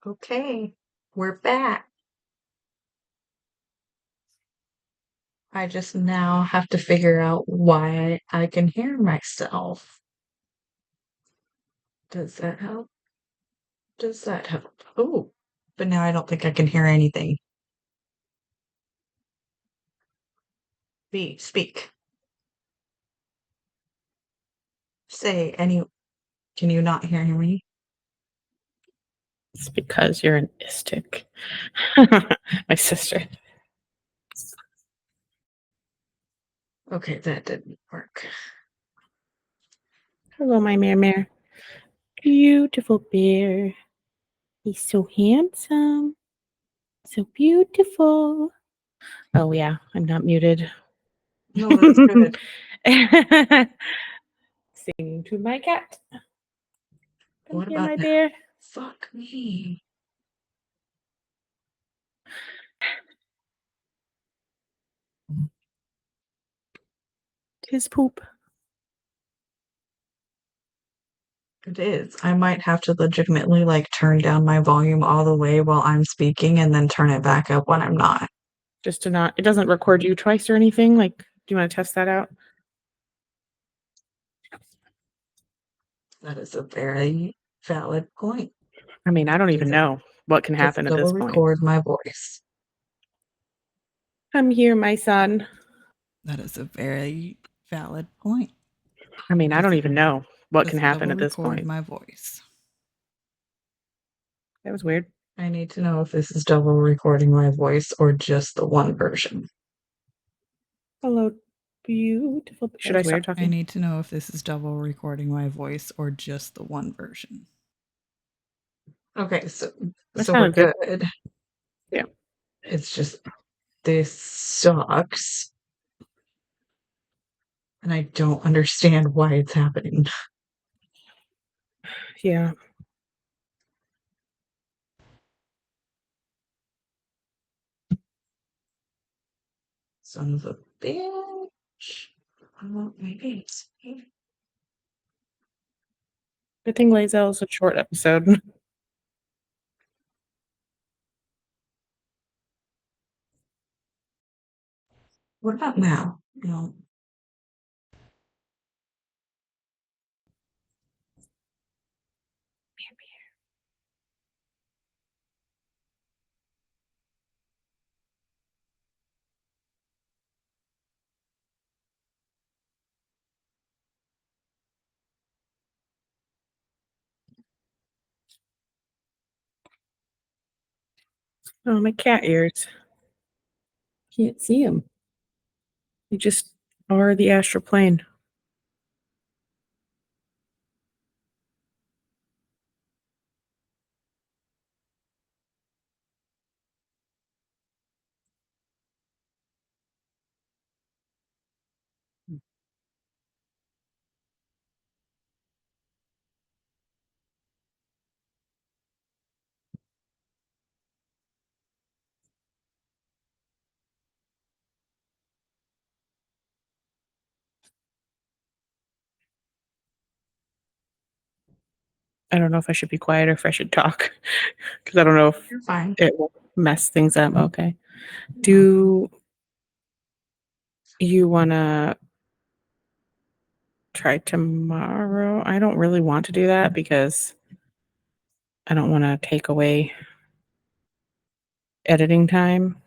Okay, we're back. I just now have to figure out why I can hear myself. Does that help? Does that help? Oh, but now I don't think I can hear anything. Speak. Say any. Can you not hear me? It's because you're an istic. My sister. Okay, that didn't work. Hello, my mare. Beautiful bear. He's so handsome. So beautiful. Oh, yeah, I'm not muted. No, that's good. Singing to my cat. Come What here, about my now? bear. Fuck me. His poop. It is. I might have to legitimately turn down my volume all the way while I'm speaking and then turn it back up when I'm not. Just to not, it doesn't record you twice or anything. Like, do you want to test that out? That is a very valid point. I mean, I don't even know what can Just happen at double this point. record my voice. Come here, my son. That is a very valid point. I mean, I don't even know what can Just happen double at this record point. my voice. That was weird. I need to know if this is double recording my voice or just the one version. Hello, beautiful. Should I stop talking? I need to know if this is double recording my voice or just the one version. Okay, so That we're sounded good. good. Yeah. It's just this sucks. And I don't understand why it's happening. Yeah. Son of a bitch. Maybe it's I think Lae'zel is a short episode. What about now? No. Oh, my cat ears. Can't see them. You just are the astral plane. I don't know if I should be quiet or if I should talk because I don't know if You're fine. it will mess things up. Okay. Do you want to try tomorrow? I don't really want to do that because I don't want to take away editing time.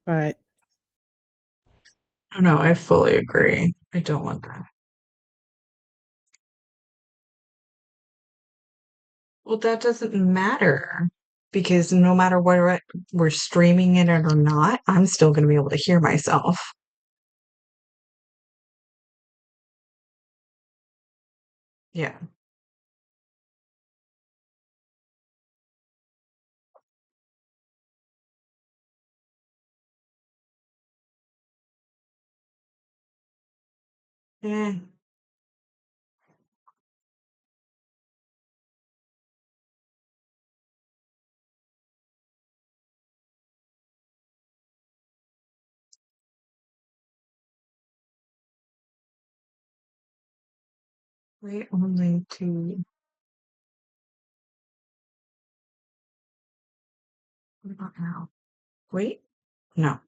But No, I fully agree. I don't want that. Well, that doesn't matter because no matter what we're streaming it or not, I'm still going to be able to hear myself. Yeah. Eh. Wait only to What about now? Wait. No.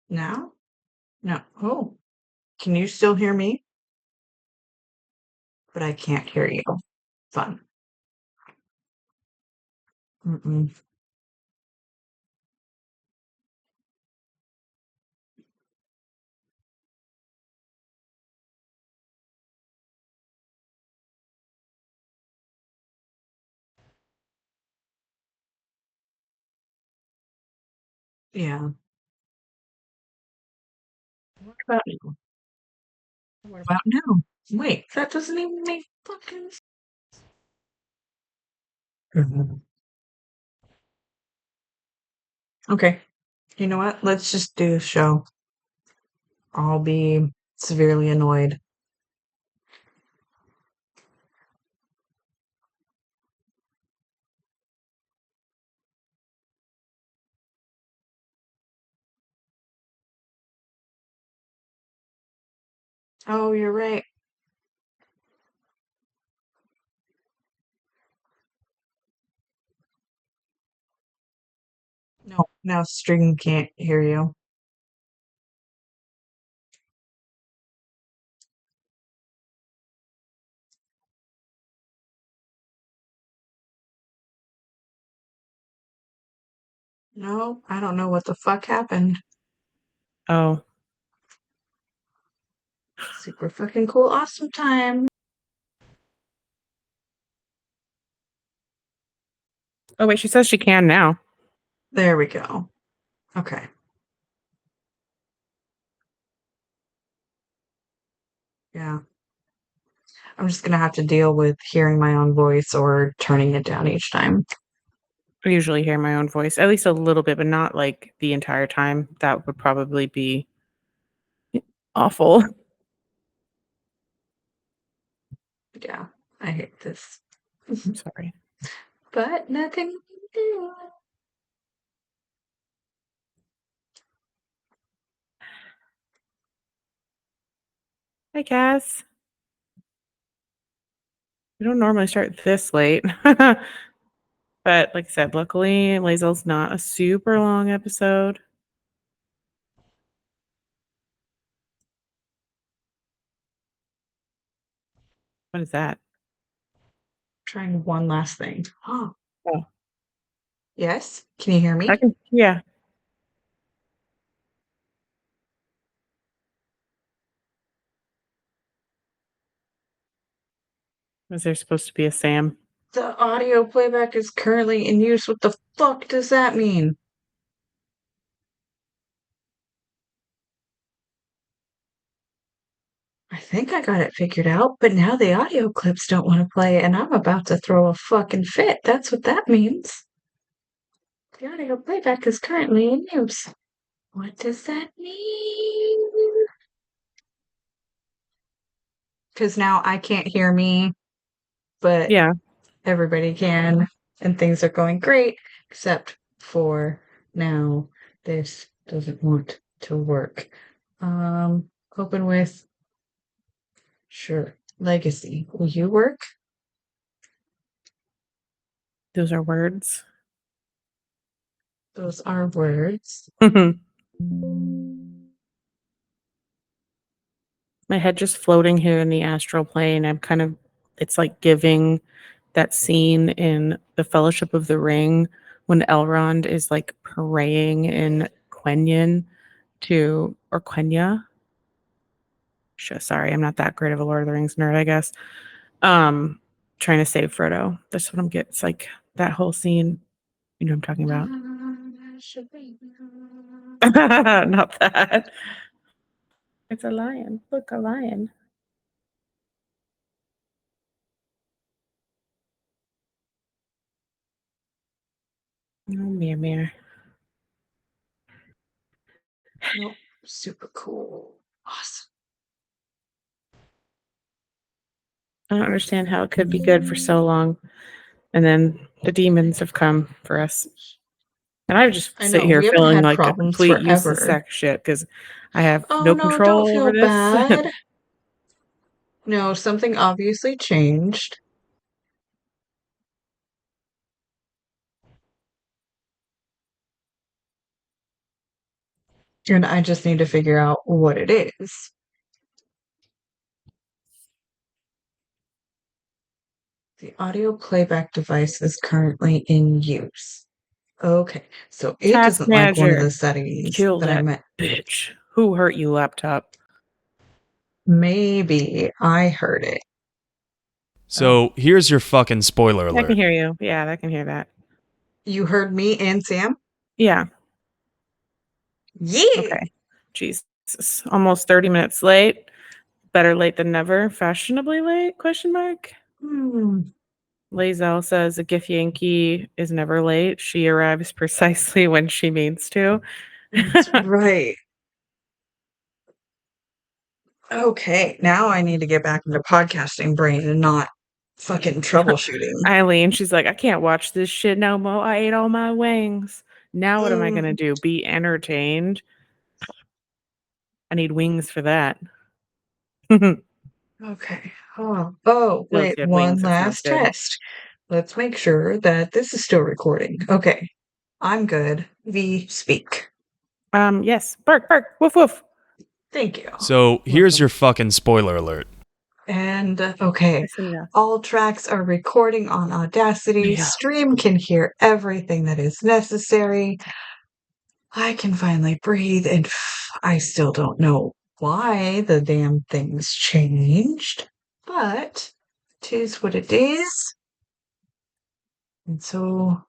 Now? No. Oh, can you still hear me? But I can't hear you. Fun. Mm-mm. Yeah. What about now? What about now? Wait, that doesn't even make fucking sense. Okay. You know what? Let's just do a show. I'll be severely annoyed. Oh, you're right. No, now String can't hear you. No, I don't know what the fuck happened. Oh. Super fucking cool, awesome time. Oh, wait, she says she can now. There we go. Okay. Yeah. I'm just gonna have to deal with hearing my own voice or turning it down each time. I usually hear my own voice, at least a little bit, but not like the entire time. That would probably be awful. Yeah, I hate this. I'm sorry. But nothing we can do. Hi, Cass. We don't normally start this late. But like I said, luckily, Lae'zel's not a super long episode. What is that? Trying one last thing. Oh, Oh, yes? Can you hear I me? can, yeah. Was there supposed to be a Sam? The audio playback is currently in use. What the fuck does that mean? I think I got it figured out, but now the audio clips don't want to play, and I'm about to throw a fucking fit. That's what that means. The audio playback is currently in use. What does that mean? Because now I can't hear me, but Yeah. everybody can, and things are going great, except for now this doesn't want to work. Open with, sure, legacy. Will you work? Those are words. Those are words. My head just floating here in the astral plane. It's like giving that scene in The Fellowship of the Ring when Elrond is like praying in Quenya or Quenya. Sorry, I'm not that great of a Lord of the Rings nerd, I guess. Um, Trying to save Frodo. That's what I'm getting. It's like that whole scene. You know what I'm talking about? Not that. It's a lion. Look, a lion. Oh, mere. Nope. Super cool. Awesome. I don't understand how it could be good for so long. And then the demons have come for us. And I just I sit know, here we haven't feeling had like a problems complete useless forever. sack of shit because I have Oh no no, don't control feel over this. bad. No, something obviously changed. And I just need to figure out what it is. The audio playback device is currently in use. Okay, so it Task doesn't like one of manager. the settings Kill that I that meant. bitch. Who hurt you, laptop? Maybe I heard it. Oh, So here's your fucking spoiler I can alert. hear you. Yeah, I can hear that. you heard me and Sam? Yeah. Yeah. Okay. Jesus. Almost 30 minutes late. Better late than never. Fashionably late? Question mark. Hmm, Lae'zel says a Gif Yankee is never late. She arrives precisely when she means to. that's right. Okay, now I need to get back into podcasting brain and not fucking troubleshooting. Eileen, she's like, I can't watch this shit no more. I ate all my wings. Now what am I gonna Mm, do? Be entertained? I need wings for that. okay. Oh, Still, if wait, you had one wings, that sounds last good. test. Let's make sure that this is still recording. Okay, I'm good. V speak. Yes. Bark, bark, woof, woof. Thank you. So here's Welcome. your fucking spoiler alert. And okay, Listen, yeah. all tracks are recording on Audacity. Yeah. Stream can hear everything that is necessary. I can finally breathe, and I still don't know why the damn things changed, but 'tis what it is, and so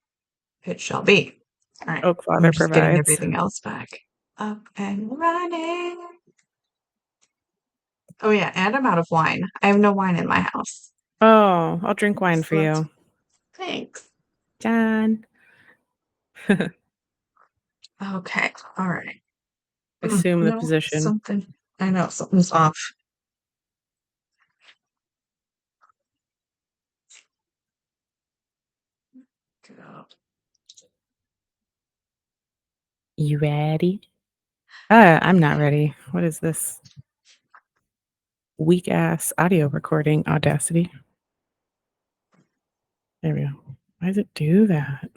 it shall be. All right, Oak I'm Father just getting provides. everything else back up and running. Oh yeah, and I'm out of wine. I have no wine in my house. Oh, I'll drink wine So for that's you. thanks. John. Okay, all right. Assume the No, position. something. I know something's off. Go. You ready? I'm not ready. What is this weak ass audio recording? Audacity. There we go. Why does it do that?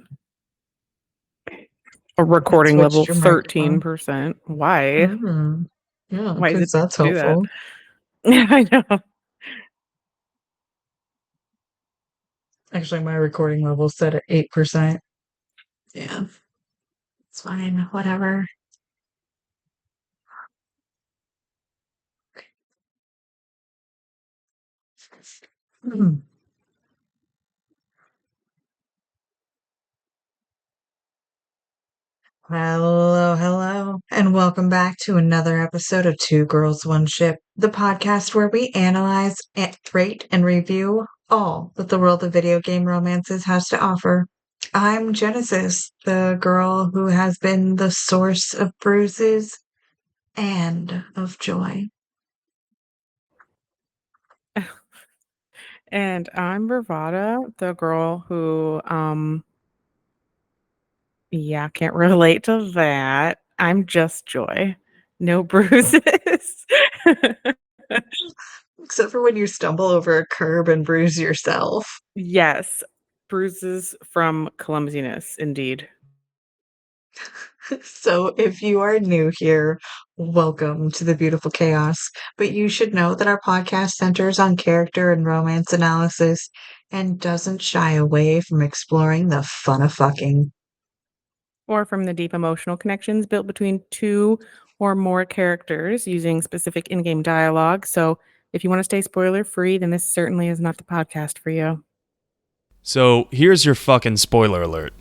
A It recording level switched your microphone. 13%. Why? Mm. Yeah, Why does because it that's do that? helpful. I know. Actually, my recording level's set at 8%. Yeah, it's fine. Whatever. Mm. Hello, and welcome back to another episode of Two Girls, One Ship, the podcast where we analyze, rate, and review all that the world of video game romances has to offer. I'm Genesis, the girl who has been the source of bruises and of joy. And I'm Bravada, the girl who, yeah, can't relate to that. I'm just joy. No bruises. Except for when you stumble over a curb and bruise yourself. Yes, bruises from clumsiness, indeed. So, if you are new here, welcome to the beautiful chaos. But you should know that our podcast centers on character and romance analysis and doesn't shy away from exploring the fun of fucking. Or from the deep emotional connections built between two or more characters using specific in game dialogue. So, if you want to stay spoiler free, then this certainly is not the podcast for you. So here's your fucking spoiler alert.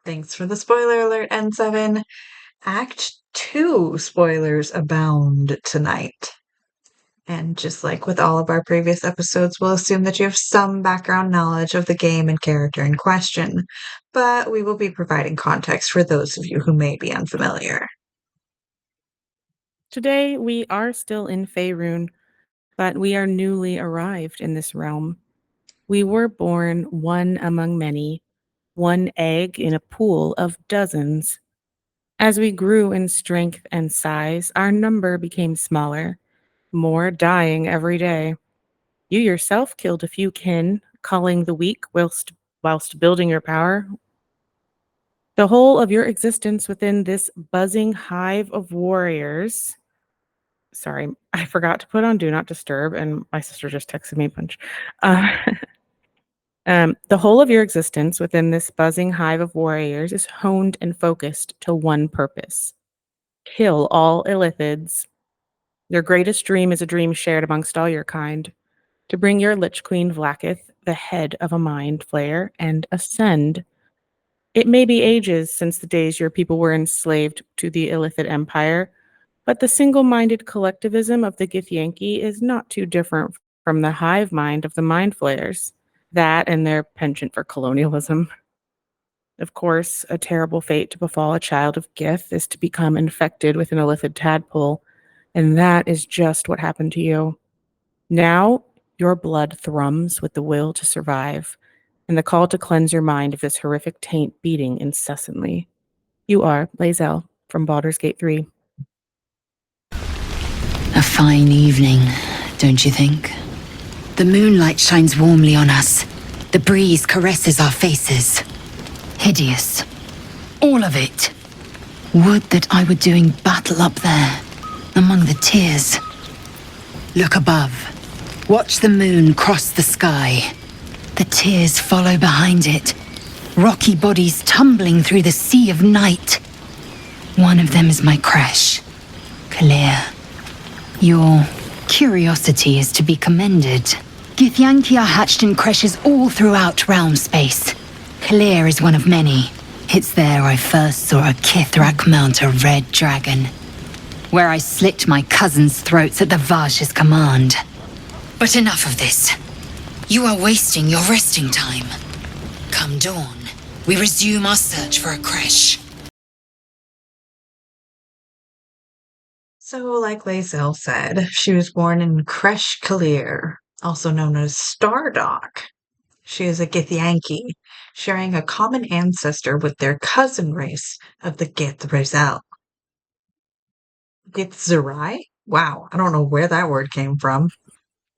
Thanks for the spoiler alert, N7. Act 2 spoilers abound tonight. And just like with all of our previous episodes, we'll assume that you have some background knowledge of the game and character in question, but we will be providing context for those of you who may be unfamiliar. Today, we are still in Faerun, but we are newly arrived in this realm. We were born one among many, one egg in a pool of dozens. As we grew in strength and size, our number became smaller, more dying every day. You yourself killed a few kin, culling the weak whilst building your power. The whole of your existence within this buzzing hive of warriors. Sorry, I forgot to put on Do Not Disturb, and my sister just texted me a bunch. Uh, the whole of your existence within this buzzing hive of warriors is honed and focused to one purpose: kill all illithids. Your greatest dream is a dream shared amongst all your kind, to bring your Lich Queen Vlaakith, the head of a mind flayer, and ascend. It may be ages since the days your people were enslaved to the Illithid Empire, but the single-minded collectivism of the Githyanki is not too different from the hive mind of the mind flayers. That and their penchant for colonialism. Of course, a terrible fate to befall a child of Gith is to become infected with an Illithid tadpole, and that is just what happened to you. Now, your blood thrums with the will to survive, and the call to cleanse your mind of this horrific taint beating incessantly. You are Lae'zel from Baldur's Gate 3. A fine evening, don't you think? The moonlight shines warmly on us. The breeze caresses our faces. Hideous. All of it. Would that I were doing battle up there, among the tears. Look above. Watch the moon cross the sky. The tears follow behind it. Rocky bodies tumbling through the sea of night. One of them is my crash. Kalir. Your curiosity is to be commended. Githyanki are hatched in creches all throughout realm space. Kalir is one of many. It's there I first saw a Kithrak mount a red dragon, where I slit my cousins' throats at the Vash's command. But enough of this. You are wasting your resting time. Come dawn, we resume our search for a creche. So, like Lae'zel said, she was born in Creche Kalir, also known as Stardock. She is a Githyanki, sharing a common ancestor with their cousin race of the Gith-Lae'zel. Gith-Zerai? Wow, I don't know where that word came from.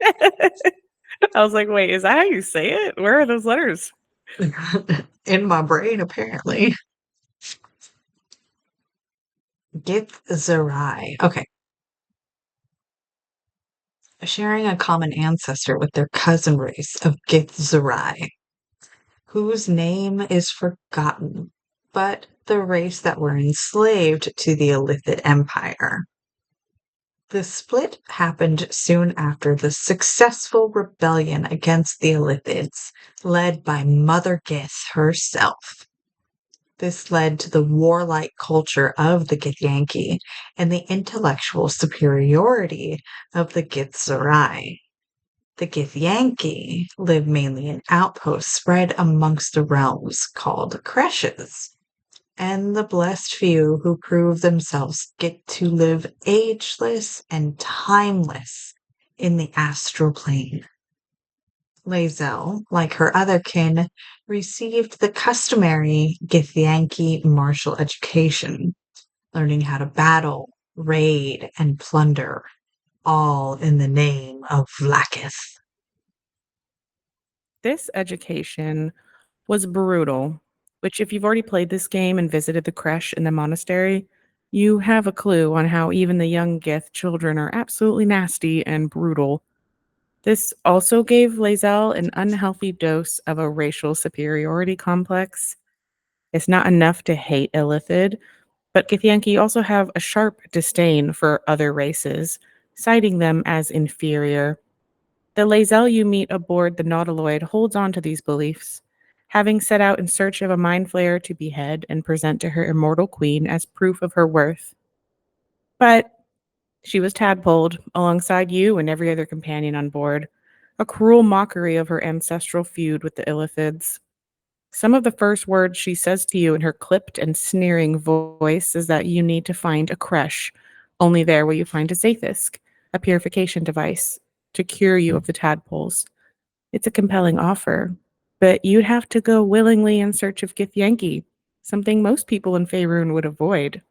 I was like, wait, is that how you say it? Where are those letters? In my brain, apparently. Gith-Zerai. Okay. Sharing a common ancestor with their cousin race of Gith-Zerai, whose name is forgotten, but the race that were enslaved to the Illithid Empire. The split happened soon after the successful rebellion against the Illithids, led by Mother Gith herself. This led to the warlike culture of the Githyanki and the intellectual superiority of the Gith-Zerai. The Githyanki live mainly in outposts spread amongst the realms called creches, and the blessed few who prove themselves get to live ageless and timeless in the astral plane. Lae'zel, like her other kin, received the customary Githyanki martial education, learning how to battle, raid, and plunder, all in the name of Vlaakith. This education was brutal, which if you've already played this game and visited the creche in the monastery, you have a clue on how even the young Gith children are absolutely nasty and brutal. This also gave Lae'zel an unhealthy dose of a racial superiority complex. It's not enough to hate Illithid, but Githyanki also have a sharp disdain for other races, citing them as inferior. The Lae'zel you meet aboard the Nautiloid holds on to these beliefs, having set out in search of a mind flayer to behead and present to her immortal queen as proof of her worth. But she was tadpoled alongside you and every other companion on board, a cruel mockery of her ancestral feud with the Illithids. Some of the first words she says to you in her clipped and sneering voice is that you need to find a creche. Only there will you find a Zaithisk, a purification device, to cure you of the tadpoles. It's a compelling offer, but you'd have to go willingly in search of Githyanki, something most people in Faerun would avoid.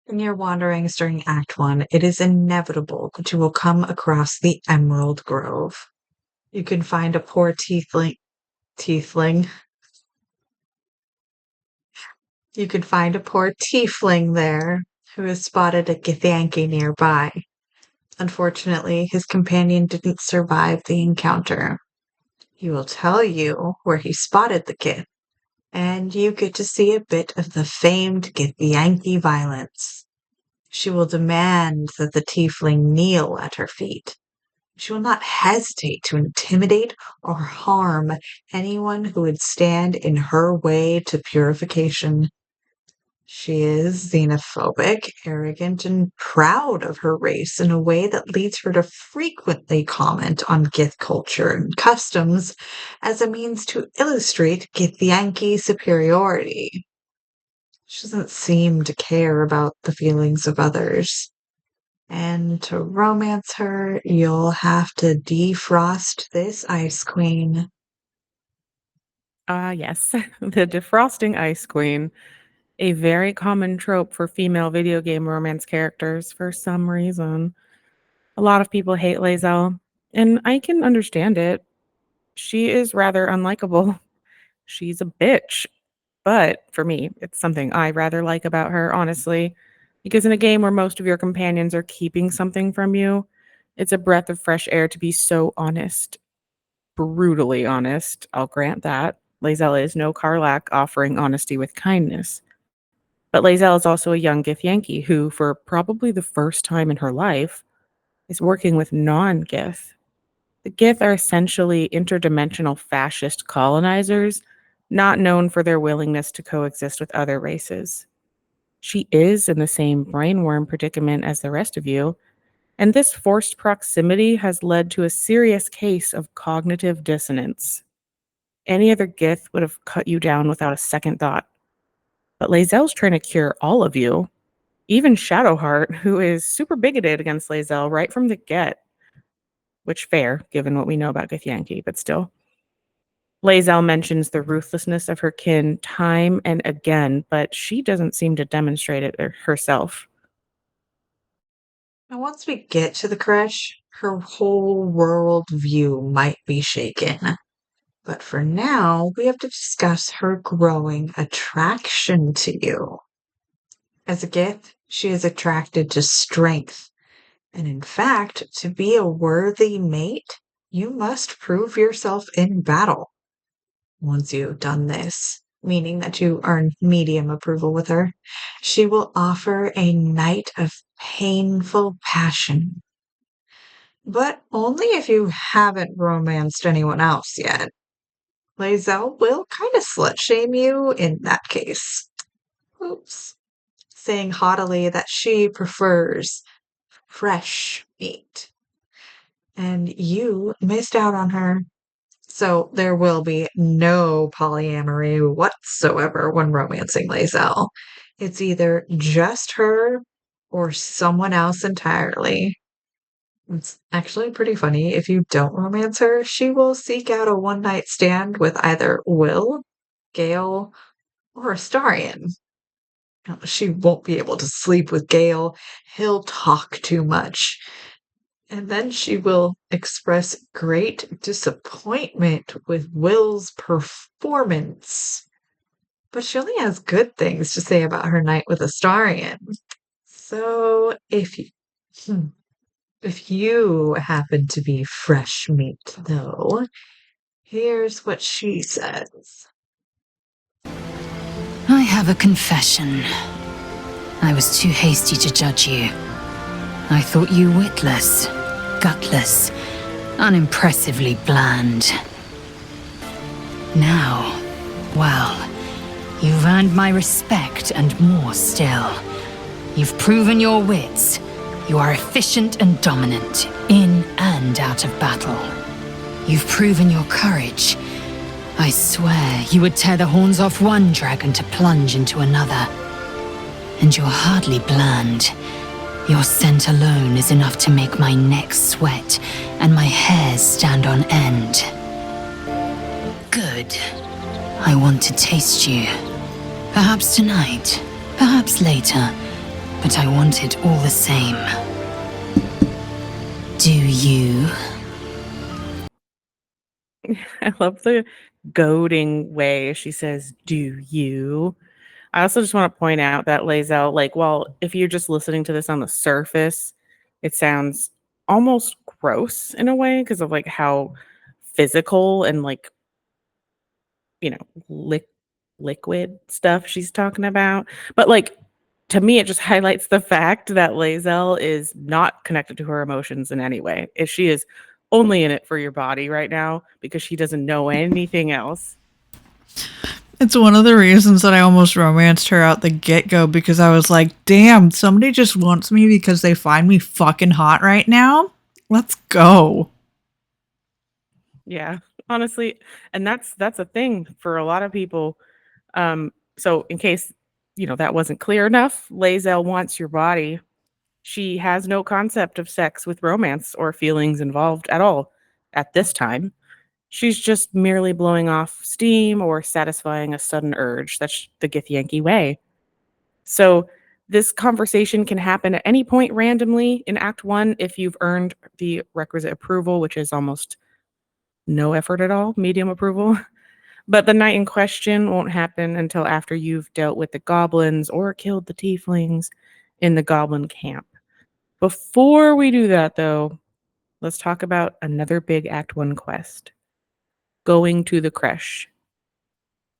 In your wanderings during Act 1, it is inevitable that you will come across the Emerald Grove. You can find a poor tiefling You can find a poor tiefling there who has spotted a Githyanki nearby. Unfortunately, his companion didn't survive the encounter. He will tell you where he spotted the Gith, and you get to see a bit of the famed Githyanki violence. She will demand that the tiefling kneel at her feet. She will not hesitate to intimidate or harm anyone who would stand in her way to purification. She is xenophobic, arrogant, and proud of her race in a way that leads her to frequently comment on Gith culture and customs as a means to illustrate Githyanki superiority. She doesn't seem to care about the feelings of others. And to romance her, you'll have to defrost this Ice Queen. Yes, the defrosting ice queen, a very common trope for female video game romance characters for some reason. A lot of people hate Lae'zel, and I can understand it. She is rather unlikable. She's a bitch. But for me, it's something I rather like about her, honestly. Because in a game where most of your companions are keeping something from you, it's a breath of fresh air to be so honest. Brutally honest, I'll grant that. Lae'zel is no Karlak offering honesty with kindness. But Lae'zel is also a young Githyanki who, for probably the first time in her life, is working with non-Gith. The Gith are essentially interdimensional fascist colonizers, not known for their willingness to coexist with other races. She is in the same brainworm predicament as the rest of you, and this forced proximity has led to a serious case of cognitive dissonance. Any other Gith would have cut you down without a second thought. But Lae'zel's trying to cure all of you, even Shadowheart, who is super bigoted against Lae'zel right from the get. Which fair, given what we know about Githyanki, but still. Lae'zel mentions the ruthlessness of her kin time and again, but she doesn't seem to demonstrate it herself. Now, once we get to the crush, her whole world view might be shaken. But for now, we have to discuss her growing attraction to you. As a Gith, she is attracted to strength. And in fact, to be a worthy mate, you must prove yourself in battle. Once you've done this, meaning that you earn medium approval with her, she will offer a night of painful passion. But only if you haven't romanced anyone else yet. Lae'zel will kind of slut shame you in that case. Oops. Saying haughtily that she prefers fresh meat. And you missed out on her. So there will be no polyamory whatsoever when romancing Lae'zel. It's either just her or someone else entirely. It's actually pretty funny. If you don't romance her, she will seek out a one-night stand with either Will, Gale, or Astarion. Now, she won't be able to sleep with Gale. He'll talk too much. And then she will express great disappointment with Will's performance. But she only has good things to say about her night with Astarion. So if you happen to be fresh meat, though, here's what she says. I have a confession. I was too hasty to judge you. I thought you witless, gutless, unimpressively bland. Now, well, you've earned my respect and more still. You've proven your wits. You are efficient and dominant, in and out of battle. You've proven your courage. I swear you would tear the horns off one dragon to plunge into another. And you're hardly bland. Your scent alone is enough to make my neck sweat and my hairs stand on end. Good. I want to taste you. Perhaps tonight, perhaps later, but I want it all the same. Do you? I love the goading way she says, "Do you?" I also just want to point out that Lae'zel, like, well, if you're just listening to this on the surface, it sounds almost gross in a way because of like how physical and like, you know, liquid stuff she's talking about. But like to me, it just highlights the fact that Lae'zel is not connected to her emotions in any way. If she is only in it for your body right now because she doesn't know anything else. It's one of the reasons that I almost romanced her out the get-go, because I was like, damn, somebody just wants me because they find me fucking hot right now. Let's go. Yeah, honestly, and that's a thing for a lot of people. So in case that wasn't clear enough, Lae'zel wants your body. She has no concept of sex with romance or feelings involved at all at this time. She's just merely blowing off steam or satisfying a sudden urge. That's the Githyanki way. So this conversation can happen at any point randomly in Act 1 if you've earned the requisite approval, which is almost no effort at all, medium approval. But the night in question won't happen until after you've dealt with the goblins or killed the tieflings in the goblin camp. Before we do that, though, let's talk about another big Act 1 quest. Going to the creche.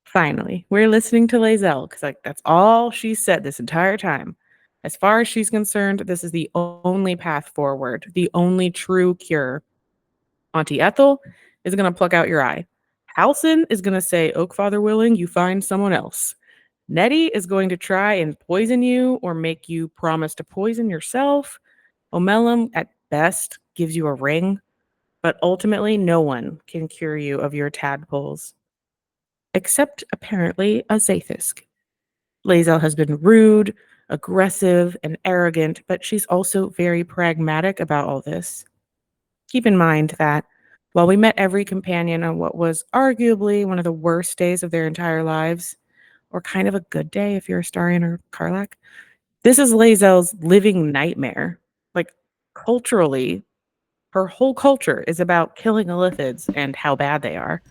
Finally, we're listening to Lae'zel because that's all she said this entire time. As far as she's concerned, this is the only path forward, the only true cure. Auntie Ethel is going to pluck out your eye. Halson is going to say, Oak Father willing, you find someone else. Nettie is going to try and poison you or make you promise to poison yourself. Omelum, at best, gives you a ring, but ultimately no one can cure you of your tadpoles. Except, apparently, a Zaithisk. Lae'zel has been rude, aggressive, and arrogant, but she's also very pragmatic about all this. Keep in mind that while we met every companion on what was arguably one of the worst days of their entire lives, or kind of a good day if you're a Starian or Karlach, this is Lae'zel's living nightmare. Like, culturally, her whole culture is about killing Illithids and how bad they are.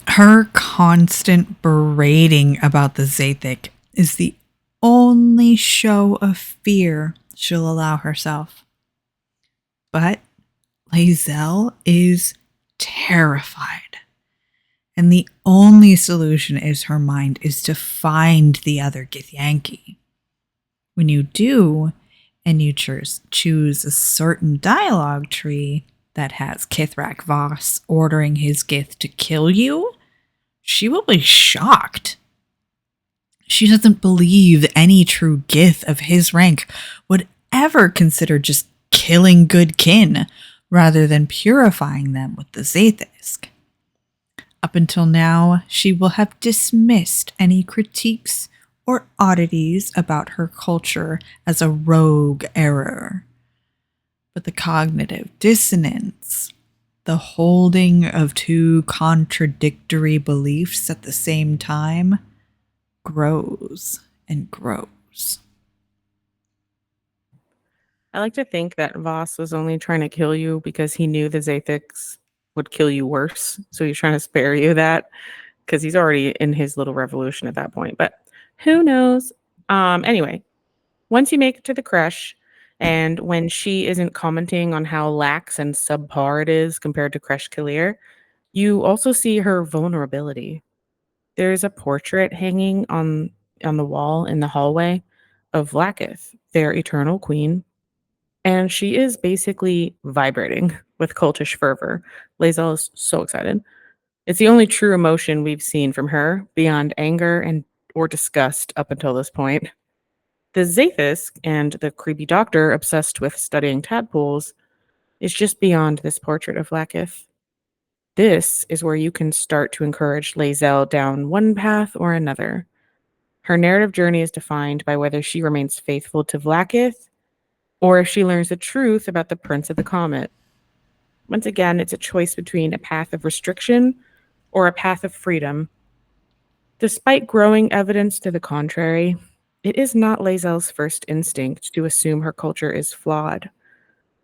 Her constant berating about the Zathik is the only show of fear she'll allow herself. But Lae'zel is terrified. And the only solution is her mind is to find the other Githyanki. When you do, and you choose a certain dialogue tree that has Kithrak Voss ordering his Gith to kill you, she will be shocked. She doesn't believe any true Gith of his rank would ever consider just killing good kin rather than purifying them with the Zaithisk. Up until now, she will have dismissed any critiques or oddities about her culture as a rogue error. But the cognitive dissonance, the holding of two contradictory beliefs at the same time, grows and grows. I like to think that Voss was only trying to kill you because he knew the Zathics would kill you worse. So he's trying to spare you that because he's already in his little revolution at that point. But who knows? Anyway, once you make it to the creche, and when she isn't commenting on how lax and subpar it is compared to Creche Kalir, you also see her vulnerability. There's a portrait hanging on the wall in the hallway of Vlaakith, their eternal queen, and she is basically vibrating with cultish fervor. Lae'zel is so excited. It's the only true emotion we've seen from her beyond anger and or disgust up until this point. The Zaithisk and the creepy doctor obsessed with studying tadpoles is just beyond this portrait of Vlaakith. This is where you can start to encourage Lae'zel down one path or another. Her narrative journey is defined by whether she remains faithful to Vlaakith or if she learns the truth about the Prince of the Comet. Once again, it's a choice between a path of restriction or a path of freedom. Despite growing evidence to the contrary, it is not Lae'zel's first instinct to assume her culture is flawed.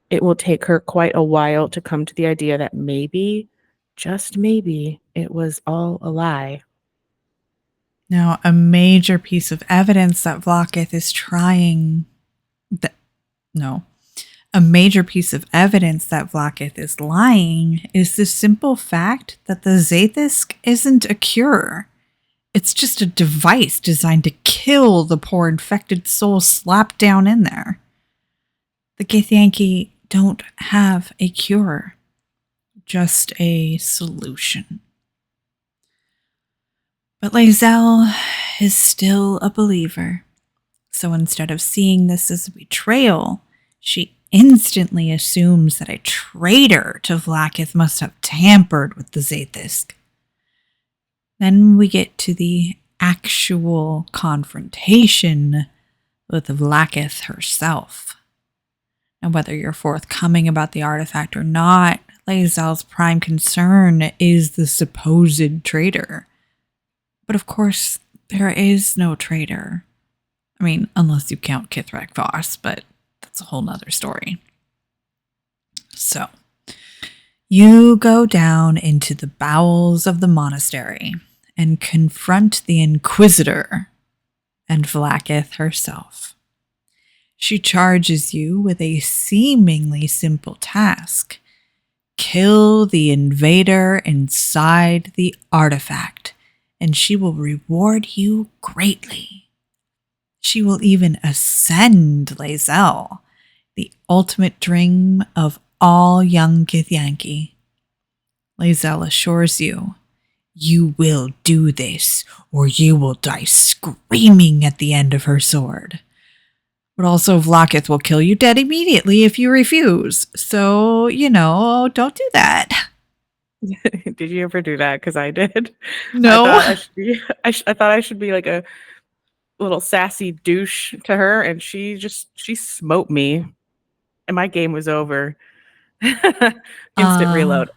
It will take her quite a while to come to the idea that maybe, just maybe, it was all a lie. Now, a major piece of evidence that Vlaakith is trying... A major piece of evidence that Vlaakith is lying is the simple fact that the Zaithisk isn't a cure. It's just a device designed to kill the poor infected soul slapped down in there. The Githyanki don't have a cure, just a solution. But Lae'zel is still a believer. So instead of seeing this as a betrayal, she instantly assumes that a traitor to Vlaakith must have tampered with the Zaithisk. Then we get to the actual confrontation with Vlaakith herself. And whether you're forthcoming about the artifact or not, Lae'zel's prime concern is the supposed traitor. But of course, there is no traitor. I mean, unless you count Kithrak Voss, but that's a whole nother story. So, you go down into the bowels of the monastery and confront the Inquisitor and Vlaakith herself. She charges you with a seemingly simple task. Kill the invader inside the artifact, and she will reward you greatly. She will even ascend Lae'zel, the ultimate dream of all young Githyanki. Lae'zel assures you, you will do this, or you will die screaming at the end of her sword. But also Vlaakith will kill you dead immediately if you refuse. So, don't do that. Did you ever do that? Because I did. No. I thought I should be like a little sassy douche to her, and she smote me, and my game was over. Instant reload.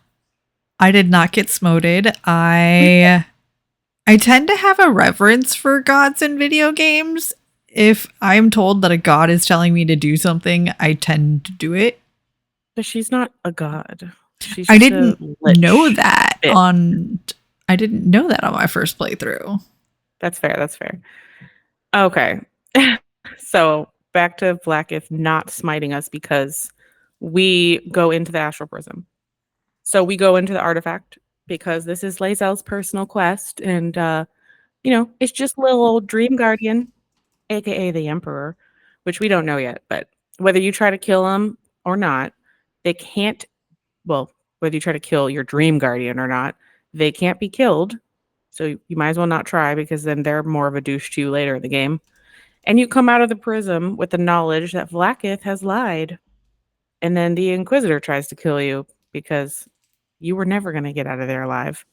I did not get smoted. I tend to have a reverence for gods in video games. If I'm told that a god is telling me to do something, I tend to do it. But she's not a god. She's I just didn't know that on my first playthrough. That's fair. Okay. So back to Vlaakith not smiting us because we go into the astral prism. So we go into the artifact because this is Lae'zel's personal quest, and it's just little old dream guardian, aka the Emperor, which we don't know yet. But whether you try to kill him or not, they can't. Well, whether you try to kill your dream guardian or not, they can't be killed. So you might as well not try, because then they're more of a douche to you later in the game. And you come out of the prism with the knowledge that Vlaakith has lied. And then the Inquisitor tries to kill you because you were never going to get out of there alive.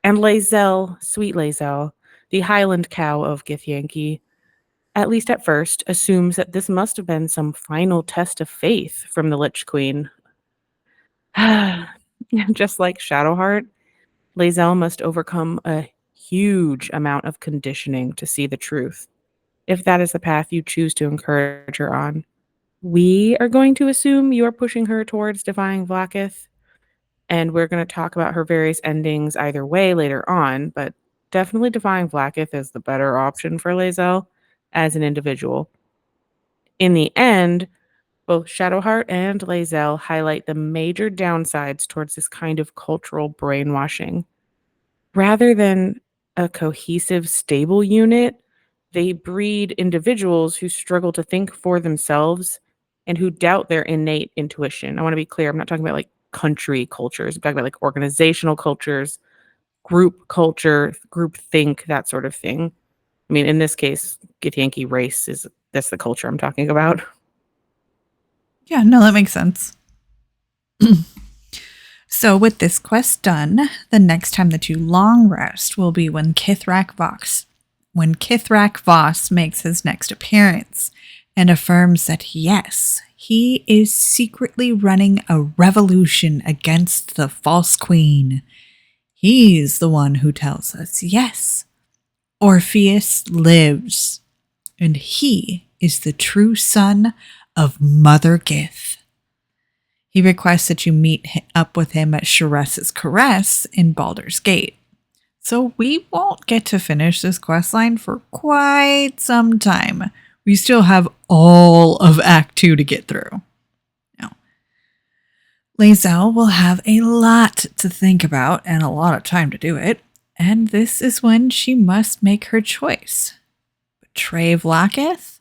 And Lae'zel, sweet Lae'zel, the Highland cow of Githyanki, at least at first, assumes that this must have been some final test of faith from the Lich Queen. Just like Shadowheart, Lae'zel must overcome a huge amount of conditioning to see the truth, if that is the path you choose to encourage her on. We are going to assume you are pushing her towards defying Vlaakith, and we're going to talk about her various endings either way later on, but definitely defying Vlaakith is the better option for Lae'zel as an individual. In the end, both Shadowheart and Lae'zel highlight the major downsides towards this kind of cultural brainwashing. Rather than a cohesive, stable unit, they breed individuals who struggle to think for themselves and who doubt their innate intuition. I want to be clear, I'm not talking about like country cultures. I'm talking about like organizational cultures, group culture, group think, that sort of thing. I mean, in this case, Githyanki race that's the culture I'm talking about. Yeah, no, that makes sense. So with this quest done, the next time that you long rest will be when Kithrak Voss makes his next appearance and affirms that yes, he is secretly running a revolution against the false queen. He's the one who tells us, yes, Orpheus lives, and he is the true son of Mother Gith. He requests that you meet up with him at Sharess's Caress in Baldur's Gate. So we won't get to finish this questline for quite some time. We still have all of Act 2 to get through. Now, Lae'zel will have a lot to think about and a lot of time to do it, and this is when she must make her choice. Betray Vlaakith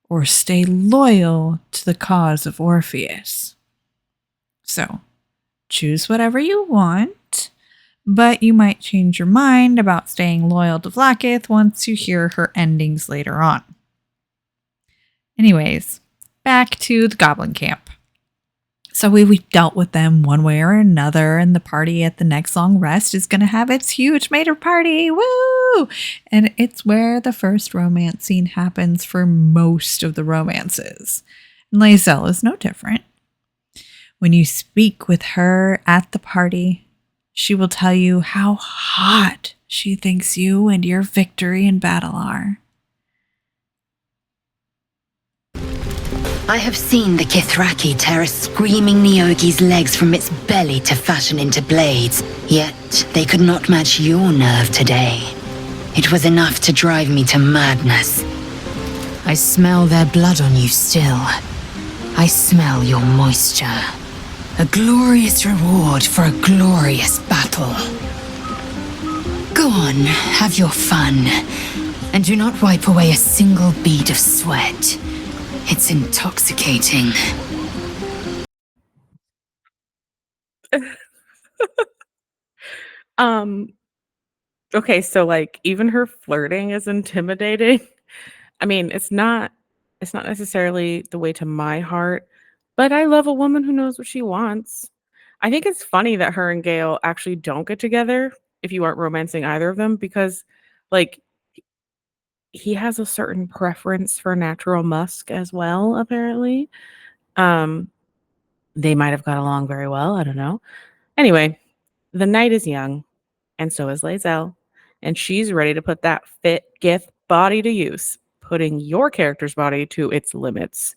or stay loyal to the cause of Orpheus. So, choose whatever you want, but you might change your mind about staying loyal to Vlaakith once you hear her endings later on. Anyways, back to the Goblin Camp. So we've dealt with them one way or another, and the party at the next long rest is going to have its huge mater party. Woo! And it's where the first romance scene happens for most of the romances. And Lae'zel is no different. When you speak with her at the party, she will tell you how hot she thinks you and your victory in battle are. I have seen the Kithraki tear a screaming Neogi's legs from its belly to fashion into blades, yet they could not match your nerve today. It was enough to drive me to madness. I smell their blood on you still. I smell your moisture. A glorious reward for a glorious battle. Go on, have your fun, and do not wipe away a single bead of sweat. It's intoxicating. Okay, so like even her flirting is intimidating. I mean, it's not necessarily the way to my heart, but I love a woman who knows what she wants. I think it's funny that her and Gale actually don't get together if you aren't romancing either of them, because like he has a certain preference for natural musk as well, apparently. They might have got along very well, I don't know. Anyway, the night is young, and so is Lae'zel, and she's ready to put that fit gith body to use, putting your character's body to its limits.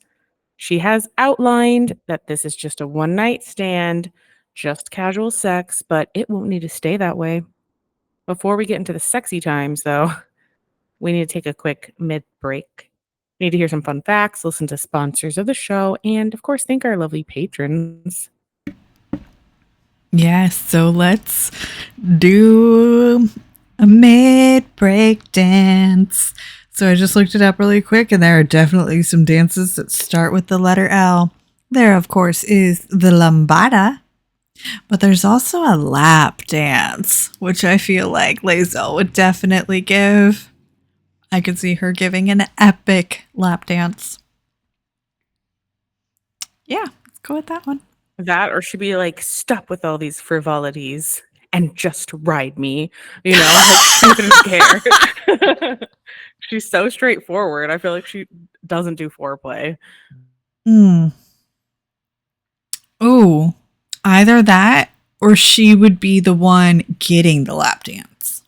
She has outlined that this is just a one-night stand, just casual sex, but it won't need to stay that way. Before we get into the sexy times, though, we need to take a quick mid-break. We need to hear some fun facts, listen to sponsors of the show, and of course, thank our lovely patrons. Yes, so let's do a mid-break dance. So I just looked it up really quick, and there are definitely some dances that start with the letter L. There, of course, is the lambada, but there's also a lap dance, which I feel like Lae'zel would definitely give. I could see her giving an epic lap dance. Yeah, let's go with that one. That, or she'd be like, stop with all these frivolities and just ride me. You know, like she wouldn't care. She's so straightforward. I feel like she doesn't do foreplay. Ooh, either that or she would be the one getting the lap dance.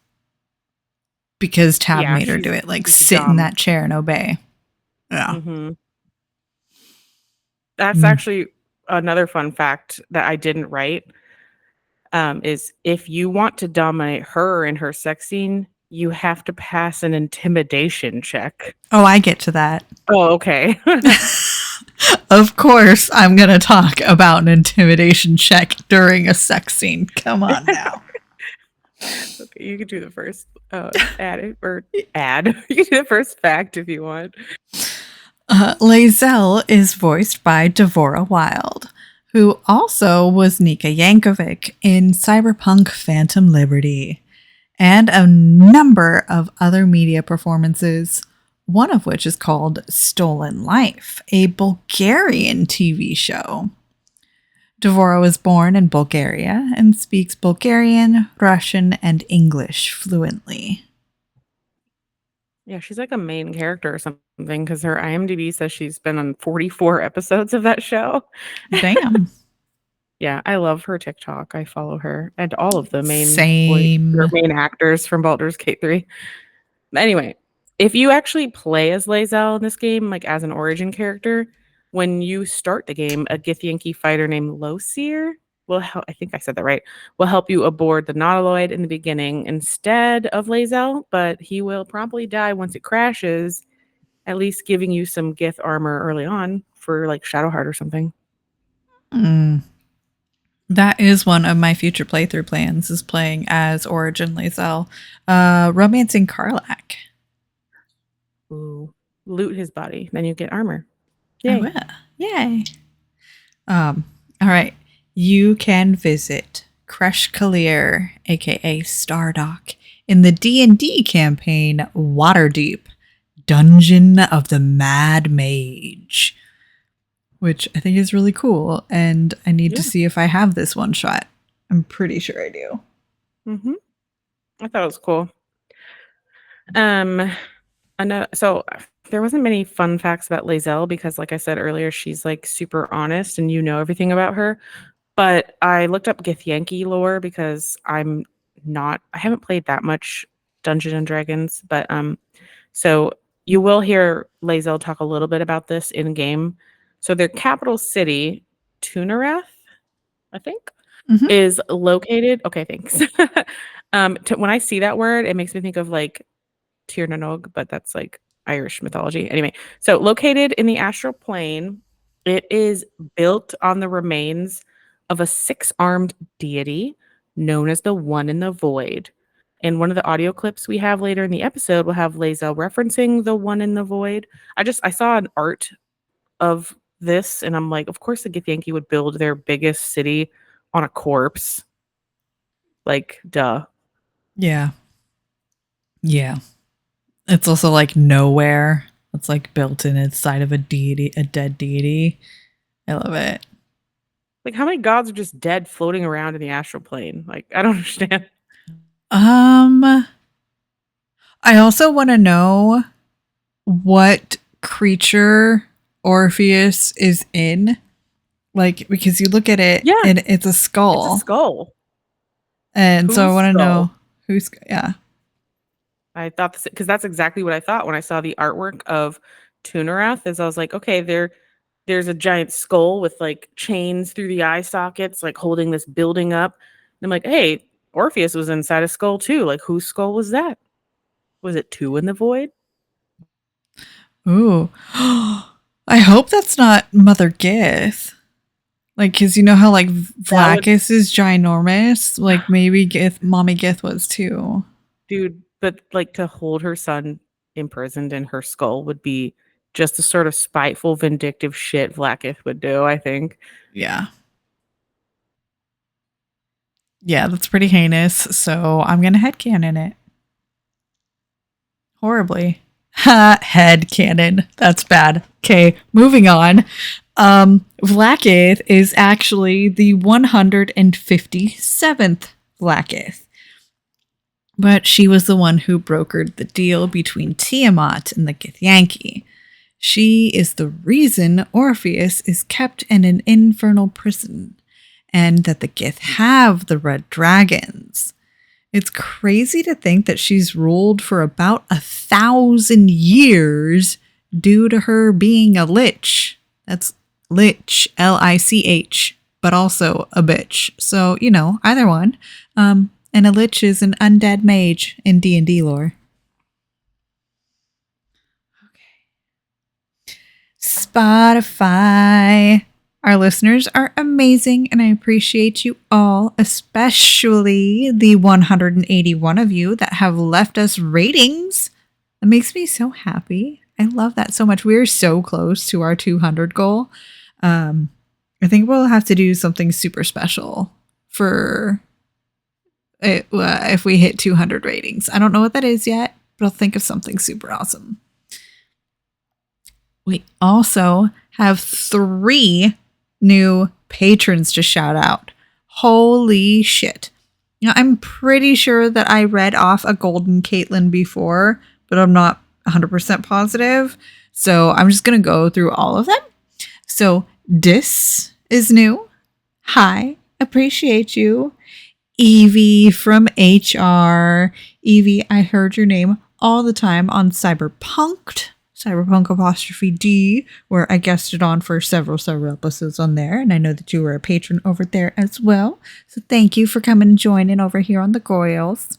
Because Tab made her do it, like sit in that chair and obey. Yeah. Mm-hmm. That's actually another fun fact that I didn't write. Is if you want to dominate her in her sex scene, you have to pass an intimidation check. Oh, I get to that. Oh, okay. Of course, I'm going to talk about an intimidation check during a sex scene. Come on now. Okay, you can do the first ad. You can do the first fact if you want. Lae'zel is voiced by Devora Wild, who also was Nika Yankovic in Cyberpunk Phantom Liberty, and a number of other media performances, one of which is called Stolen Life, a Bulgarian TV show. Devora was born in Bulgaria and speaks Bulgarian, Russian, and English fluently. Yeah, she's like a main character or something, because her IMDb says she's been on 44 episodes of that show. Damn. Yeah, I love her TikTok. I follow her and all of the main main actors from Baldur's Gate 3. Anyway, if you actually play as Lae'zel in this game, like as an origin character, when you start the game, a Githyanki fighter named Lae'zel I think I said that right. Will help you aboard the Nautiloid in the beginning instead of Lae'zel, but he will probably die once it crashes, at least giving you some Gith armor early on for like Shadowheart or something. That is one of my future playthrough plans, is playing as Origin Lae'zel, romancing Karlak. Ooh. Loot his body, then you get armor. I Yay. will. Yay. All right. You can visit Kresh Kalir, aka Stardock, in the D&D campaign Waterdeep, Dungeon of the Mad Mage, which I think is really cool, and I need to see if I have this one shot. I'm pretty sure I do. Mm-hmm. I thought it was cool. I know. So there wasn't many fun facts about Lae'zel because, like I said earlier, she's like super honest and you know everything about her. But I looked up Githyanki lore because I haven't played that much Dungeons and Dragons, but so you will hear Lae'zel talk a little bit about this in game. So their capital city, Tunareth, I think, is located. Okay, thanks. When I see that word, it makes me think of like Tir na Nog, but that's like Irish mythology. Anyway, so located in the astral plane, it is built on the remains of a 6-armed deity known as the One in the Void. And one of the audio clips we have later in the episode will have Lae'zel referencing the One in the Void. I saw an art of this, and I'm like, of course the Githyanki would build their biggest city on a corpse. Like, duh. Yeah. Yeah. It's also like nowhere. It's like built in inside of a deity, a dead deity. I love it. Like, how many gods are just dead floating around in the astral plane? Like, I don't understand. I also want to know what creature Orpheus is in. Like, because you look at it and it's a skull. It's a skull. And so I want to know who's, yeah. I thought this, because that's exactly what I thought when I saw the artwork of Tunarath, is I was like, okay, there's a giant skull with like chains through the eye sockets, like holding this building up. And I'm like, hey, Orpheus was inside a skull too. Like, whose skull was that? Was it Two in the Void? Ooh. I hope that's not Mother Gith. Like, because you know how like Vlakis is ginormous? Like, maybe Mommy Gith was too. Dude, but like to hold her son imprisoned in her skull would be just the sort of spiteful, vindictive shit Vlakith would do, I think. Yeah. Yeah, that's pretty heinous. So I'm going to headcanon it. Horribly. Ha, headcanon. That's bad. Okay, moving on. Vlakith is actually the 157th Vlakith. But she was the one who brokered the deal between Tiamat and the Githyanki. She is the reason Orpheus is kept in an infernal prison, and that the Gith have the red dragons. It's crazy to think that she's ruled for about 1,000 years due to her being a lich. That's lich, Lich, but also a bitch. So, you know, either one. And a lich is an undead mage in D&D lore. Okay. Spotify. Our listeners are amazing, and I appreciate you all, especially the 181 of you that have left us ratings. It makes me so happy. I love that so much. We're so close to our 200 goal. I think we'll have to do something super special for it, if we hit 200 ratings. I don't know what that is yet, but I'll think of something super awesome. We also have 3 new patrons to shout out. Holy shit. You know, I'm pretty sure that I read off a Golden Caitlin before, but I'm not 100% positive. So I'm just going to go through all of them. So Dis is new. Hi, appreciate you. Evie from HR. Evie, I heard your name all the time on Cyberpunked. Cyberpunk apostrophe D, where I guested on for several episodes on there. And I know that you were a patron over there as well. So thank you for coming and joining over here on the Goyles.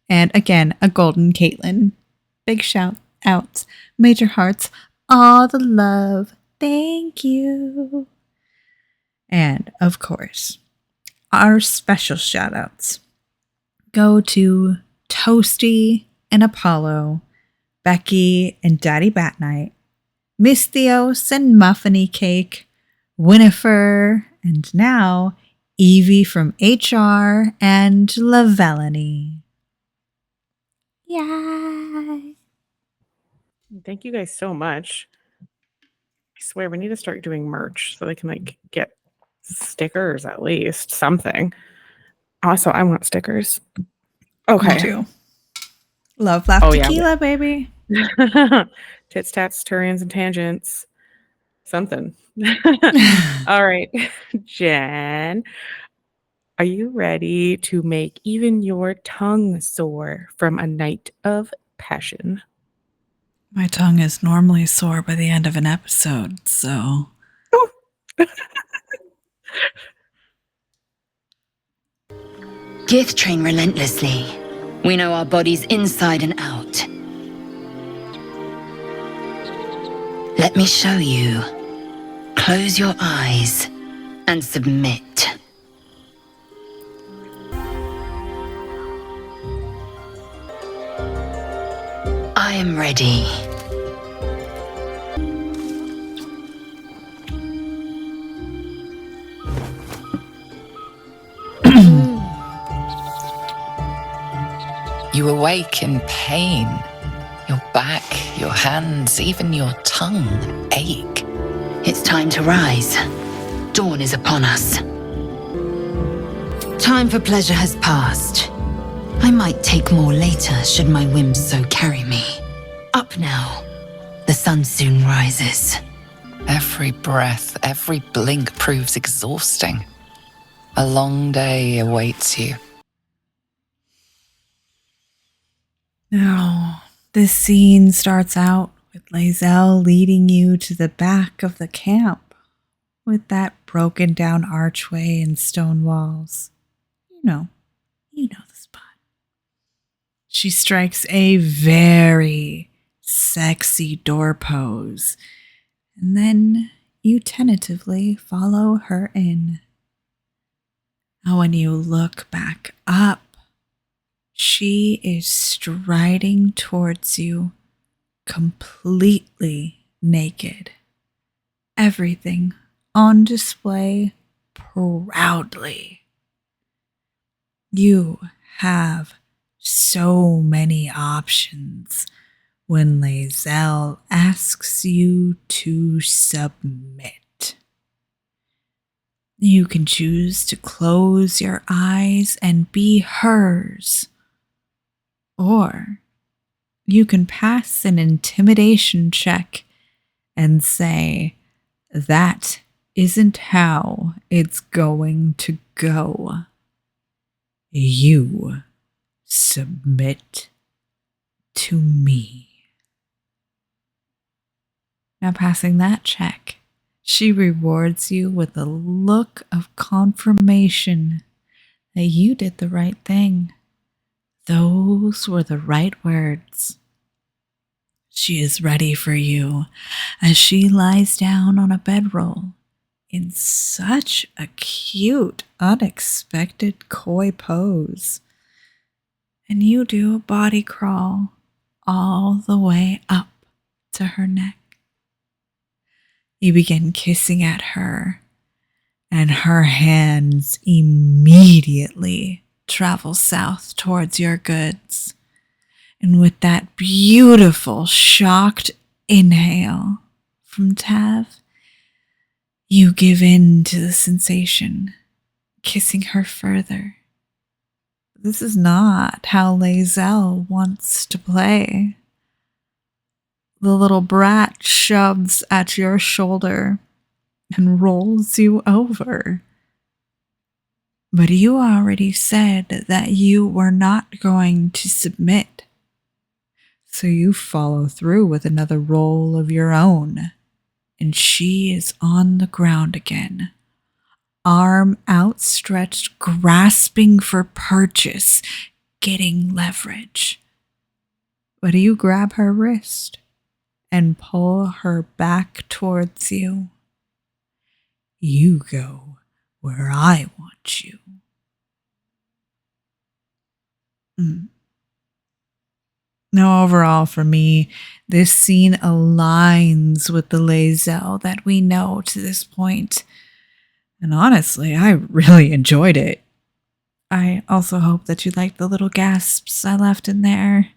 And again, a golden Caitlin. Big shout outs. Major hearts. All the love. Thank you. And of course, our special shout outs go to Toasty and Apollo, Becky and Daddy Bat Night, Miss Theos and Muffiny Cake, Winifred, and now Evie from HR and Lavelany. Yay! Thank you guys so much. I swear we need to start doing merch so they can like get stickers, at least something. Also, I want stickers. Okay. Me too. Love, laugh, tequila, baby. Tits, tats, turians, and tangents. Something. All right. Jen, are you ready to make even your tongue sore from a night of passion? My tongue is normally sore by the end of an episode, so... Gift train relentlessly. We know our bodies inside and out. Let me show you. Close your eyes and submit. I am ready. You awake in pain. Your back, your hands, even your tongue ache. It's time to rise. Dawn is upon us. Time for pleasure has passed. I might take more later should my whims so carry me. Up now. The sun soon rises. Every breath, every blink proves exhausting. A long day awaits you. Now, this scene starts out with Lae'zel leading you to the back of the camp with that broken down archway and stone walls. You know the spot. She strikes a very sexy door pose, and then you tentatively follow her in. Now, when you look back up, she is striding towards you, completely naked. Everything on display proudly. You have so many options when Lae'zel asks you to submit. You can choose to close your eyes and be hers. Or you can pass an intimidation check and say, that isn't how it's going to go. You submit to me. Now, passing that check, she rewards you with a look of confirmation that you did the right thing. Those were the right words. She is ready for you as she lies down on a bedroll in such a cute, unexpected coy pose. And you do a body crawl all the way up to her neck. You begin kissing at her, and her hands immediately travel south towards your goods. And with that beautiful, shocked inhale from Tav, you give in to the sensation, kissing her further. This is not how Lae'zel wants to play. The little brat shoves at your shoulder and rolls you over. But you already said that you were not going to submit. So you follow through with another roll of your own, and she is on the ground again, arm outstretched, grasping for purchase, getting leverage. But you grab her wrist and pull her back towards you. You go where I want you. Now, overall, for me, this scene aligns with the Lae'zel that we know to this point. And honestly, I really enjoyed it. I also hope that you like the little gasps I left in there.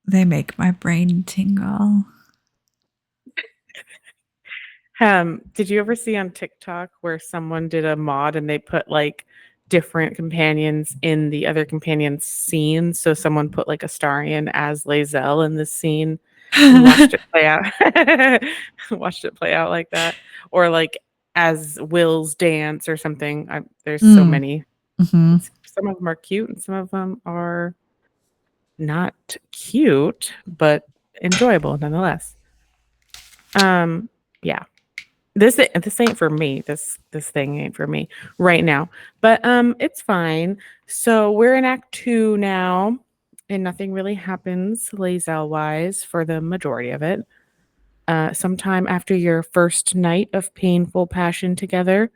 They make my brain tingle. Did you ever see on TikTok where someone did a mod and they put like different companions in the other companion's scene? So someone put like Astarion as Lae'zel in this scene and watched it play out. Watched it play out like that, or like as Will's dance or something. There's so many. Mm-hmm. Some of them are cute and some of them are not cute, but enjoyable nonetheless. Yeah. This ain't for me. This thing ain't for me right now. But it's fine. So we're in Act 2 now, and nothing really happens Lae'zel wise for the majority of it. Sometime after your first night of painful passion together,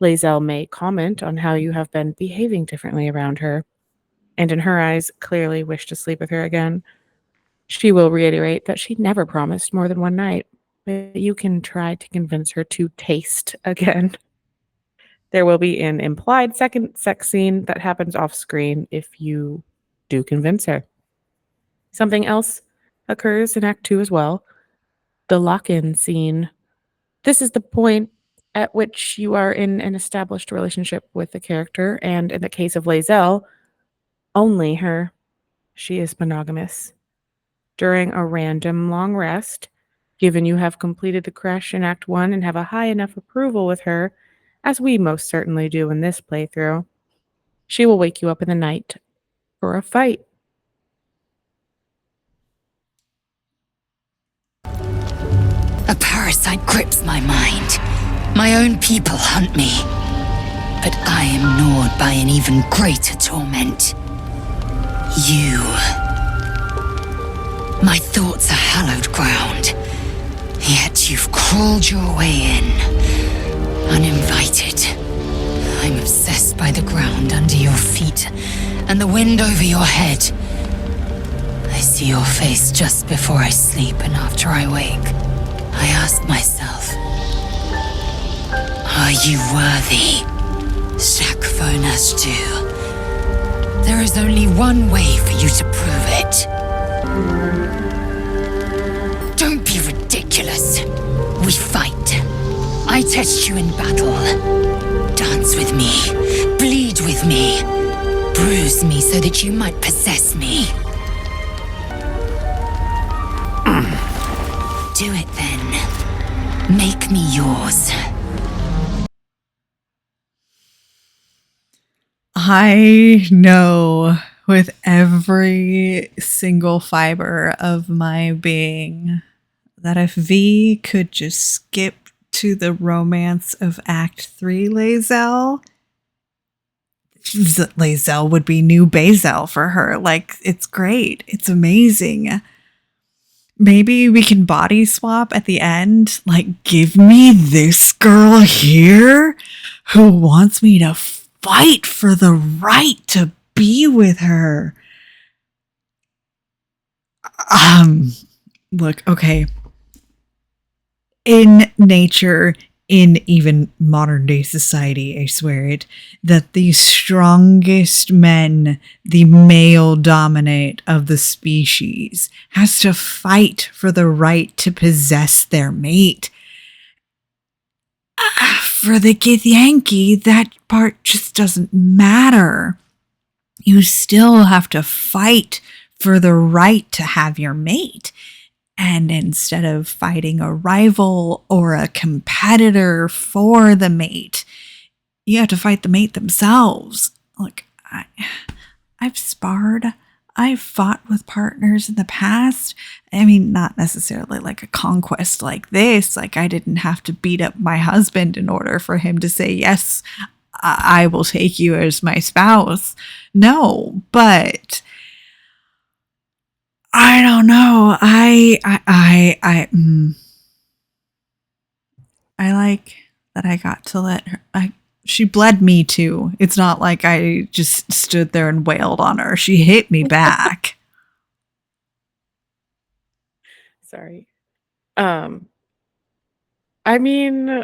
Lae'zel may comment on how you have been behaving differently around her, and in her eyes, clearly wish to sleep with her again. She will reiterate that she never promised more than one night, but you can try to convince her to taste again. There will be an implied second sex scene that happens off screen if you do convince her. Something else occurs in Act 2 as well. The lock-in scene. This is the point at which you are in an established relationship with the character, and in the case of Lae'zel, only her. She is monogamous. During a random long rest, given you have completed the crush in Act 1 and have a high enough approval with her, as we most certainly do in this playthrough, she will wake you up in the night for a fight. A parasite grips my mind. My own people hunt me. But I am gnawed by an even greater torment. You. My thoughts are hallowed ground. Yet you've crawled your way in, uninvited. I'm obsessed by the ground under your feet and the wind over your head. I see your face just before I sleep and after I wake. I ask myself, are you worthy? Shakfo Nashtu. There is only one way for you to prove it. Don't be ridiculous. We fight. I test you in battle. Dance with me. Bleed with me. Bruise me so that you might possess me. Do it then. Make me yours. I know with every single fiber of my being that if V could just skip to the romance of Act 3 Lae'zel would be new Bazel for her. Like, it's great. It's amazing. Maybe we can body swap at the end. Like, give me this girl here who wants me to fight for the right to be with her. Look, okay. In nature, in even modern day society, I swear it, that the strongest men, the male dominate of the species, has to fight for the right to possess their mate. For the Githyanki, that part just doesn't matter. You still have to fight for the right to have your mate. And instead of fighting a rival or a competitor for the mate, you have to fight the mate themselves. Look, I've sparred. I've fought with partners in the past. I mean, not necessarily like a conquest like this. Like, I didn't have to beat up my husband in order for him to say, yes, I will take you as my spouse. No, but I don't know. I like that I got to let her. She bled me too. It's not like I just stood there and wailed on her. She hit me back. Sorry. I mean,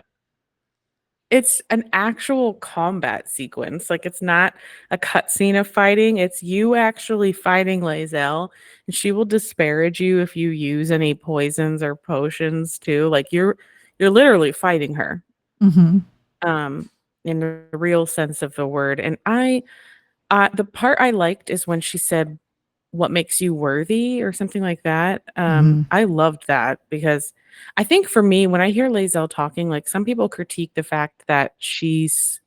it's an actual combat sequence. Like, it's not a cutscene of fighting. It's you actually fighting Lae'zel, and she will disparage you if you use any poisons or potions too. Like, you're literally fighting her. Mm-hmm. In the real sense of the word. And the part I liked is when she said, "What makes you worthy?" or something like that. I loved that because I think for me, when I hear Lae'zel talking, like, some people critique the fact that she's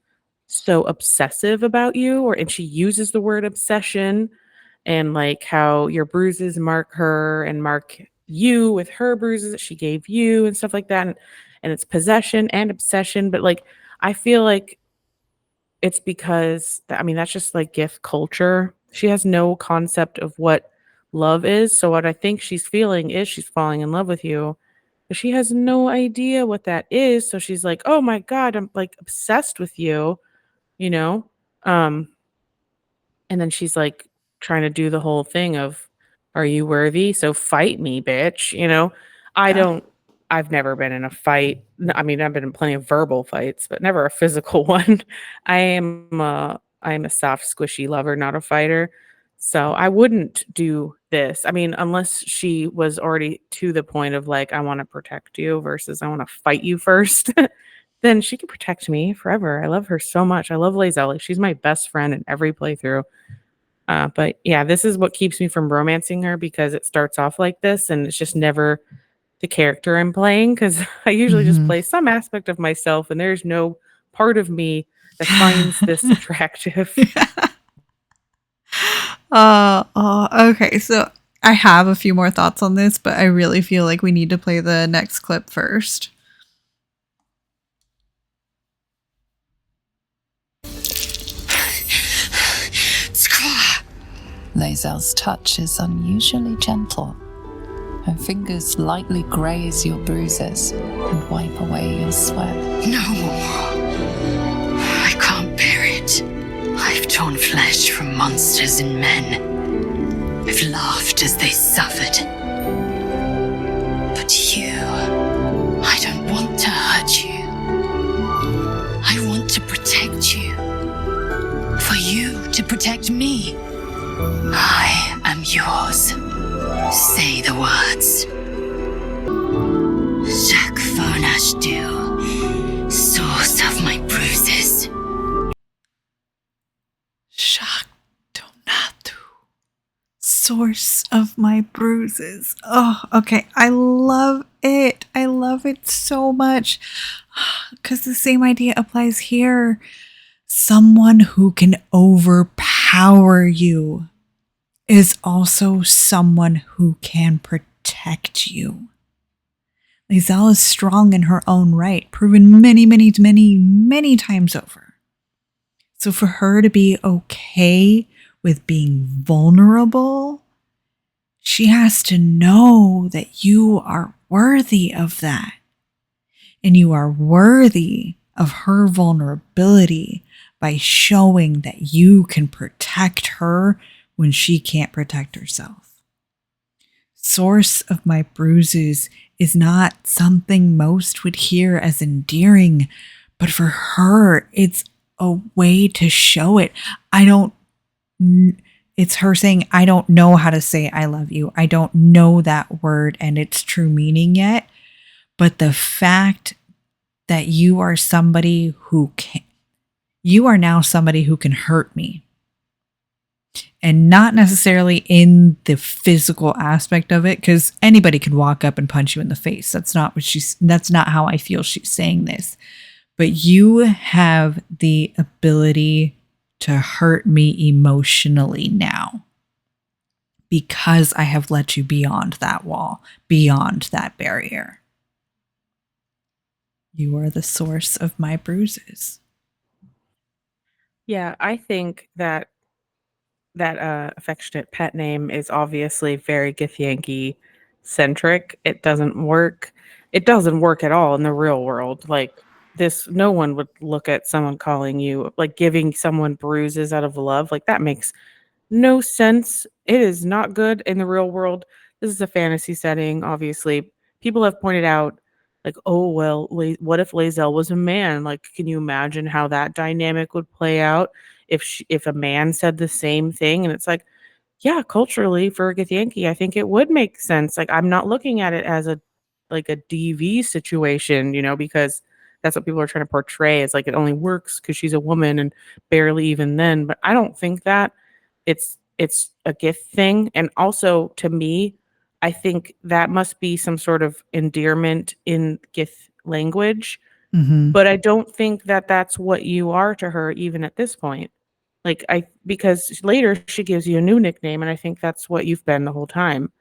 so obsessive about you, and she uses the word obsession, and like how your bruises mark her and mark you with her bruises that she gave you and stuff like that. And it's possession and obsession. But like, I feel like it's because I mean, that's just like gift culture. She has no concept of what love is. So what I think she's feeling is she's falling in love with you, but she has no idea what that is. So she's like, "Oh my God, I'm like obsessed with you," you know? Um, and then she's like trying to do the whole thing of, "Are you worthy? So fight me, bitch." I Yeah. don't, I've never been in a fight. I mean, I've been in plenty of verbal fights, but never a physical one. I'm a soft, squishy lover, not a fighter. So I wouldn't do this. I mean, unless she was already to the point of like, I want to protect you versus I want to fight you first, then she can protect me forever. I love her so much. I love Lae'zel. Like, she's my best friend in every playthrough. But yeah, this is what keeps me from romancing her because it starts off like this and it's just never the character I'm playing because I usually just play some aspect of myself and there's no part of me that finds this attractive. Okay. So I have a few more thoughts on this, but I really feel like we need to play the next clip first. Lae'zel's touch is unusually gentle. Her fingers lightly graze your bruises and wipe away your sweat. No, I can't bear it. I've torn flesh from monsters and men. I've laughed as they suffered. But you, I don't want to hurt you. I want to protect you. For you to protect me. I am yours. Say the words. Jacques Farnashdu, source of my bruises. Jacques Donatu, source of my bruises. Oh, okay. I love it. I love it so much. Because the same idea applies here. Someone who can overpower you is also someone who can protect you. Lae'zel is strong in her own right, proven many, many, many, many times over. So for her to be okay with being vulnerable, she has to know that you are worthy of that. And you are worthy of her vulnerability by showing that you can protect her when she can't protect herself. Source of my bruises is not something most would hear as endearing, but for her, it's a way to show it. It's her saying, I don't know how to say I love you. I don't know that word and its true meaning yet. But the fact that you are somebody who you are now somebody who can hurt me. And not necessarily in the physical aspect of it, because anybody can walk up and punch you in the face. That's not how I feel she's saying this. But you have the ability to hurt me emotionally now. because I have let you beyond that wall, beyond that barrier. You are the source of my bruises. Yeah, I think that affectionate pet name is obviously very Githyanki centric. It doesn't work. It doesn't work at all in the real world. Like this, no one would look at someone calling you, like giving someone bruises out of love. Like that makes no sense. It is not good in the real world. This is a fantasy setting, obviously. People have pointed out, like, oh, well, what if Lae'zel was a man? Like, can you imagine how that dynamic would play out if a man said the same thing? And it's like, yeah, culturally for Githyanki, I think it would make sense. Like, I'm not looking at it as a like a DV situation, because that's what people are trying to portray. It's like it only works because she's a woman and barely even then. But I don't think that it's a gift thing. And also to me, I think that must be some sort of endearment in Gith language. Mm-hmm. But I don't think that that's what you are to her, even at this point. Because later she gives you a new nickname, and I think that's what you've been the whole time.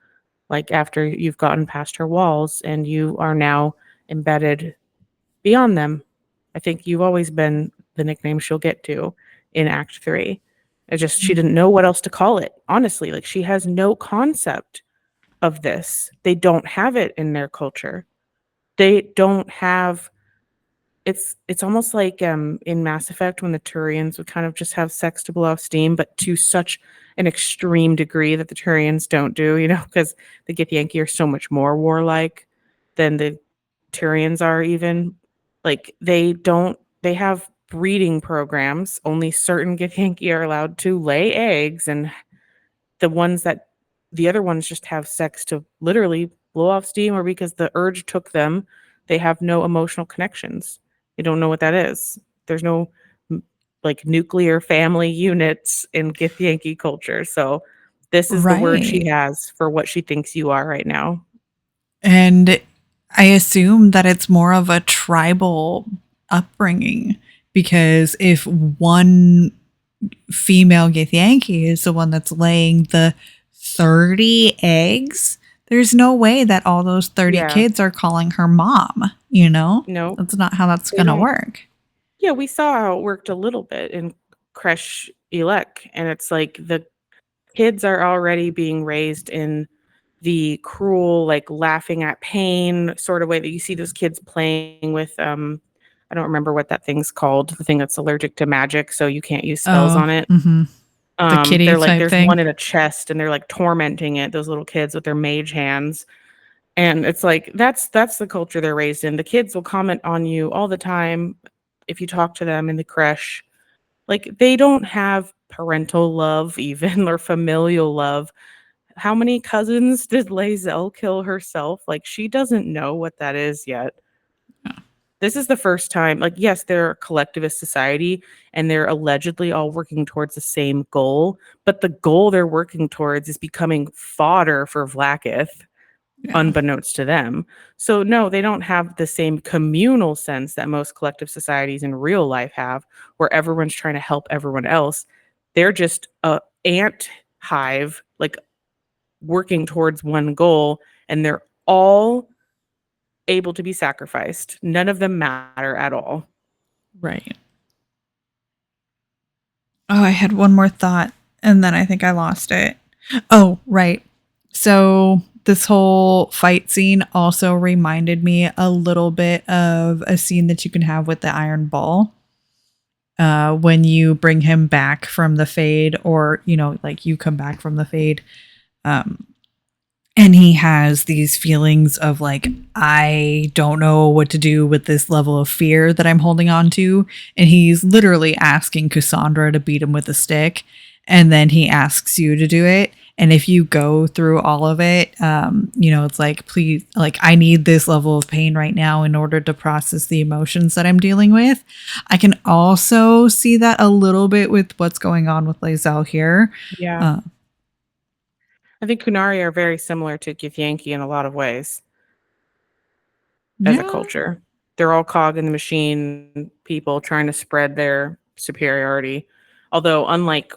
Like after you've gotten past her walls and you are now embedded beyond them. I think you've always been the nickname she'll get to in Act 3. She didn't know what else to call it. Honestly, like she has no concept of this. They don't have it in their culture. They don't have it's almost like in Mass Effect when the Turians would kind of just have sex to blow off steam, but to such an extreme degree that the Turians don't do, because the Githyanki are so much more warlike than the Turians are even. Like they have breeding programs. Only certain Githyanki are allowed to lay eggs, and the other ones just have sex to literally blow off steam or because the urge took them. They have no emotional connections. They don't know what that is. There's no like nuclear family units in Githyanki culture. So this is the word she Right. has for what she thinks you are right now. And I assume that it's more of a tribal upbringing, because if one female Githyanki is the one that's laying the 30 eggs, there's no way that all those 30 Yeah. kids are calling her mom, No. That's not how that's They going to don't. work. Yeah, we saw how it worked a little bit in Kresh Elec, and it's like the kids are already being raised in the cruel, like laughing at pain sort of way that you see those kids playing with. I don't remember what that thing's called, the thing that's allergic to magic, so you can't use spells on it. The kitty They're like, type there's thing. one in a chest, and they're like tormenting it. Those little kids with their mage hands. And it's like that's the culture they're raised in. The kids will comment on you all the time if you talk to them in the creche. Like they don't have parental love even or familial love. How many cousins did Lae'zel kill herself? Like she doesn't know what that is yet. This is the first time, like, yes, they're a collectivist society and they're allegedly all working towards the same goal, but the goal they're working towards is becoming fodder for Vlaakith, unbeknownst to them. So no, they don't have the same communal sense that most collective societies in real life have, where everyone's trying to help everyone else. They're just a ant hive, like working towards one goal, and they're all able to be sacrificed. None of them matter at all. Right. Oh, I had one more thought and then I think I lost it. Oh, right. So this whole fight scene also reminded me a little bit of a scene that you can have with the Iron Ball. When you bring him back from the fade, or, like you come back from the fade. And he has these feelings of like, I don't know what to do with this level of fear that I'm holding on to. And he's literally asking Cassandra to beat him with a stick. And then he asks you to do it. And if you go through all of it, it's like, please, like, I need this level of pain right now in order to process the emotions that I'm dealing with. I can also see that a little bit with what's going on with Lae'zel here. Yeah. I think Kunari are very similar to Githyanki in a lot of ways as a culture. They're all cog in the machine people trying to spread their superiority. Although, unlike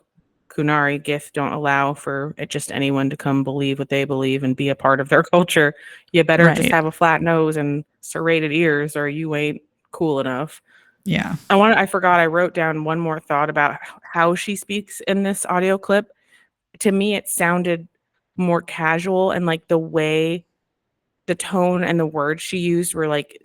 Kunari Gith don't allow for just anyone to come believe what they believe and be a part of their culture. You better just Right. have a flat nose and serrated ears, or you ain't cool enough. Yeah. I forgot I wrote down one more thought about how she speaks in this audio clip. To me, it sounded more casual, and like the tone and the words she used were like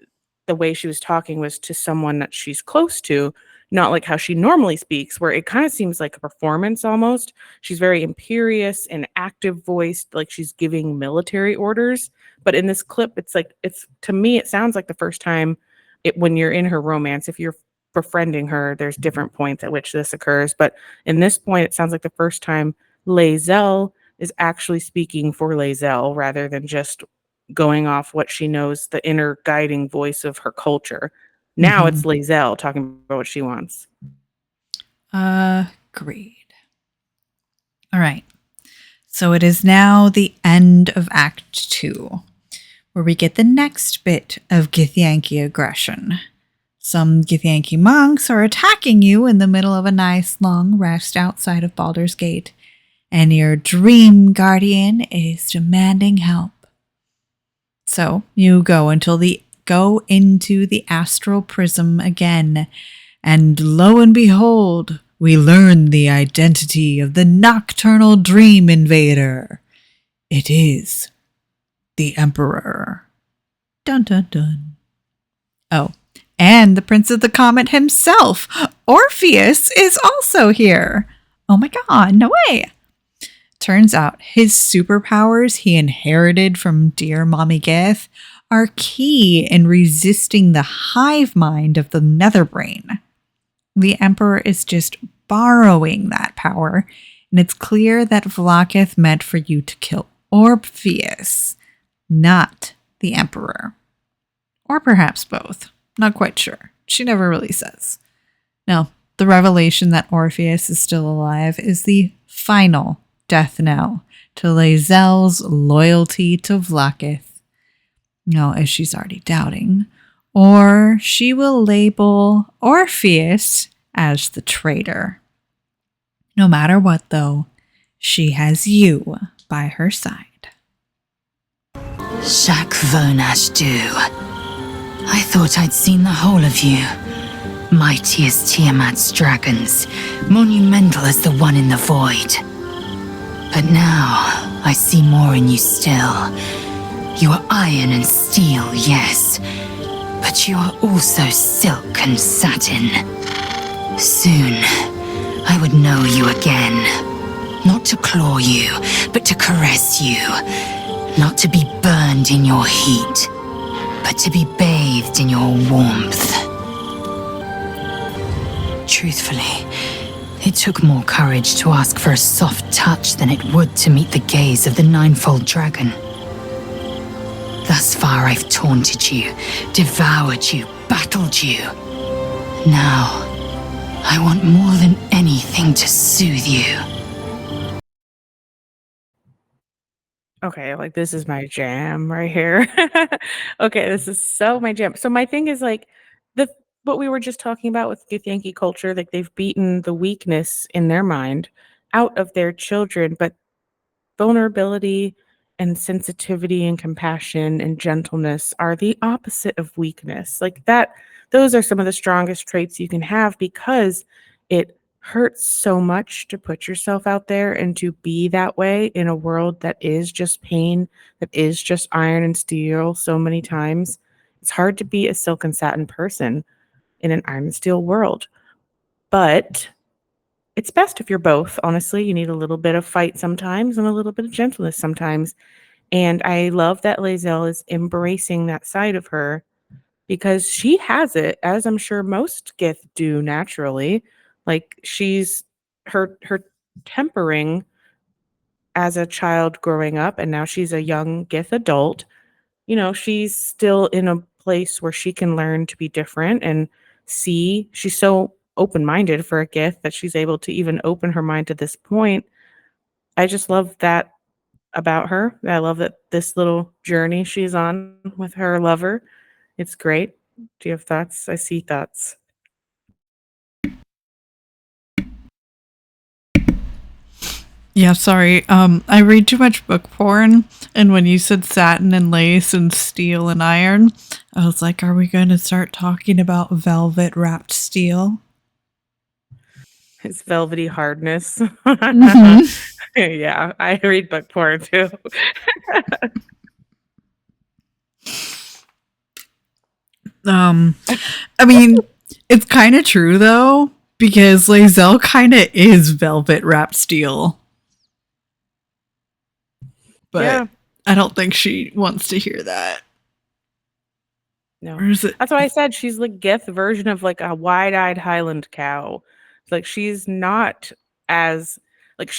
the way she was talking was to someone that she's close to, not like how she normally speaks, where it kind of seems like a performance almost. She's very imperious and active voiced, like she's giving military orders. But in this clip, it's like, it's to me, it sounds like the first time when you're in her romance, if you're befriending her, there's different points at which this occurs. But in this point, it sounds like the first time Lae'zel is actually speaking for Lae'zel rather than just going off what she knows, the inner guiding voice of her culture. Now it's Lae'zel talking about what she wants. Agreed. All right. So it is now the end of Act 2, where we get the next bit of Githyanki aggression. Some Githyanki monks are attacking you in the middle of a nice long rest outside of Baldur's Gate, and your dream guardian is demanding help. So you go into the astral prism again, and lo and behold, we learn the identity of the nocturnal dream invader. It is the Emperor. Dun dun dun. Oh, and the Prince of the Comet himself, Orpheus, is also here. Oh my god, no way. Turns out his superpowers he inherited from dear Mommy Gith are key in resisting the hive mind of the Netherbrain. The Emperor is just borrowing that power, and it's clear that Vlaakith meant for you to kill Orpheus, not the Emperor. Or perhaps both. Not quite sure. She never really says. Now, the revelation that Orpheus is still alive is the final death knell to Lae'zel's loyalty to Vlaakith. No, as she's already doubting. Or she will label Orpheus as the traitor. No matter what, though, she has you by her side. Shak Vonash Du. I thought I'd seen the whole of you. Mighty as Tiamat's dragons, monumental as the one in the void. But now, I see more in you still. You are iron and steel, yes, but you are also silk and satin. Soon, I would know you again. Not to claw you, but to caress you. Not to be burned in your heat, but to be bathed in your warmth. Truthfully, it took more courage to ask for a soft touch than it would to meet the gaze of the ninefold dragon. Thus far I've taunted you, devoured you, battled you. Now, I want more than anything to soothe you. Okay, like this is my jam right here. Okay, this is so my jam. So my thing is like what we were just talking about with Githyanki culture, like they've beaten the weakness in their mind out of their children, but vulnerability and sensitivity and compassion and gentleness are the opposite of weakness. Like that, those are some of the strongest traits you can have because it hurts so much to put yourself out there and to be that way in a world that is just pain, that is just iron and steel so many times. It's hard to be a silk and satin person in an iron and steel world. But it's best if you're both, honestly. You need a little bit of fight sometimes and a little bit of gentleness sometimes. And I love that Lae'zel is embracing that side of her because she has it, as I'm sure most Gith do naturally. Like she's her tempering as a child growing up, and now she's a young Gith adult. You know, she's still in a place where she can learn to be different and see. She's so open-minded for a Gith that she's able to even open her mind to this point. I just love that about her. I love that this little journey she's on with her lover. It's great. Do you have thoughts? I see thoughts. Yeah, sorry. I read too much book porn, and when you said satin and lace and steel and iron, I was like, are we going to start talking about velvet wrapped steel? His velvety hardness. Mhm. Yeah, I read book porn too. I mean, it's kind of true though, because Lae'zel kind of is velvet wrapped steel. But Yeah. I don't think she wants to hear that. No. Or is it? That's why I said she's the Gith version of like a wide-eyed Highland cow. Like she's not as like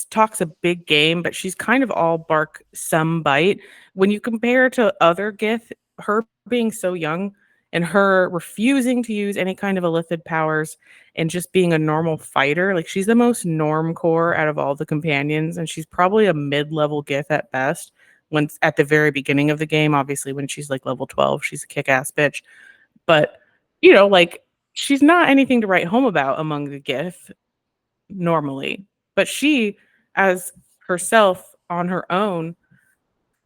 talks a big game, but she's kind of all bark, some bite. When you compare to other Gith, her being so young and her refusing to use any kind of illithid powers and just being a normal fighter, like she's the most norm core out of all the companions, and she's probably a mid-level Gith at best when at the very beginning of the game. Obviously, when she's like level 12, she's a kick-ass bitch. But like she's not anything to write home about among the Gith normally. But she, as herself on her own,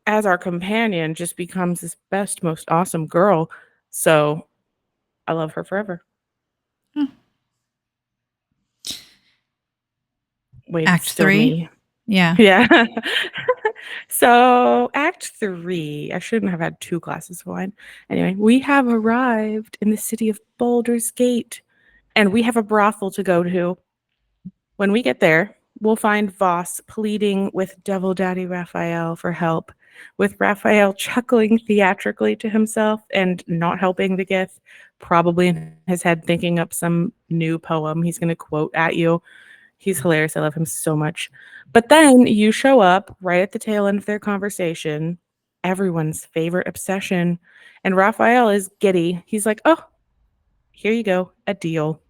as our companion, just becomes this best, most awesome girl. So I love her forever. Wait, Act it's still 3? me. Yeah. Yeah. So, Act 3, I shouldn't have had 2 glasses of wine. Anyway, we have arrived in the city of Baldur's Gate, and we have a brothel to go to. When we get there, we'll find Voss pleading with Devil Daddy Raphael for help, with Raphael chuckling theatrically to himself and not helping the Gith, probably in his head thinking up some new poem he's going to quote at you. He's hilarious. I love him so much. But then you show up right at the tail end of their conversation, everyone's favorite obsession, and Raphael is giddy. He's like, oh, here you go, a deal.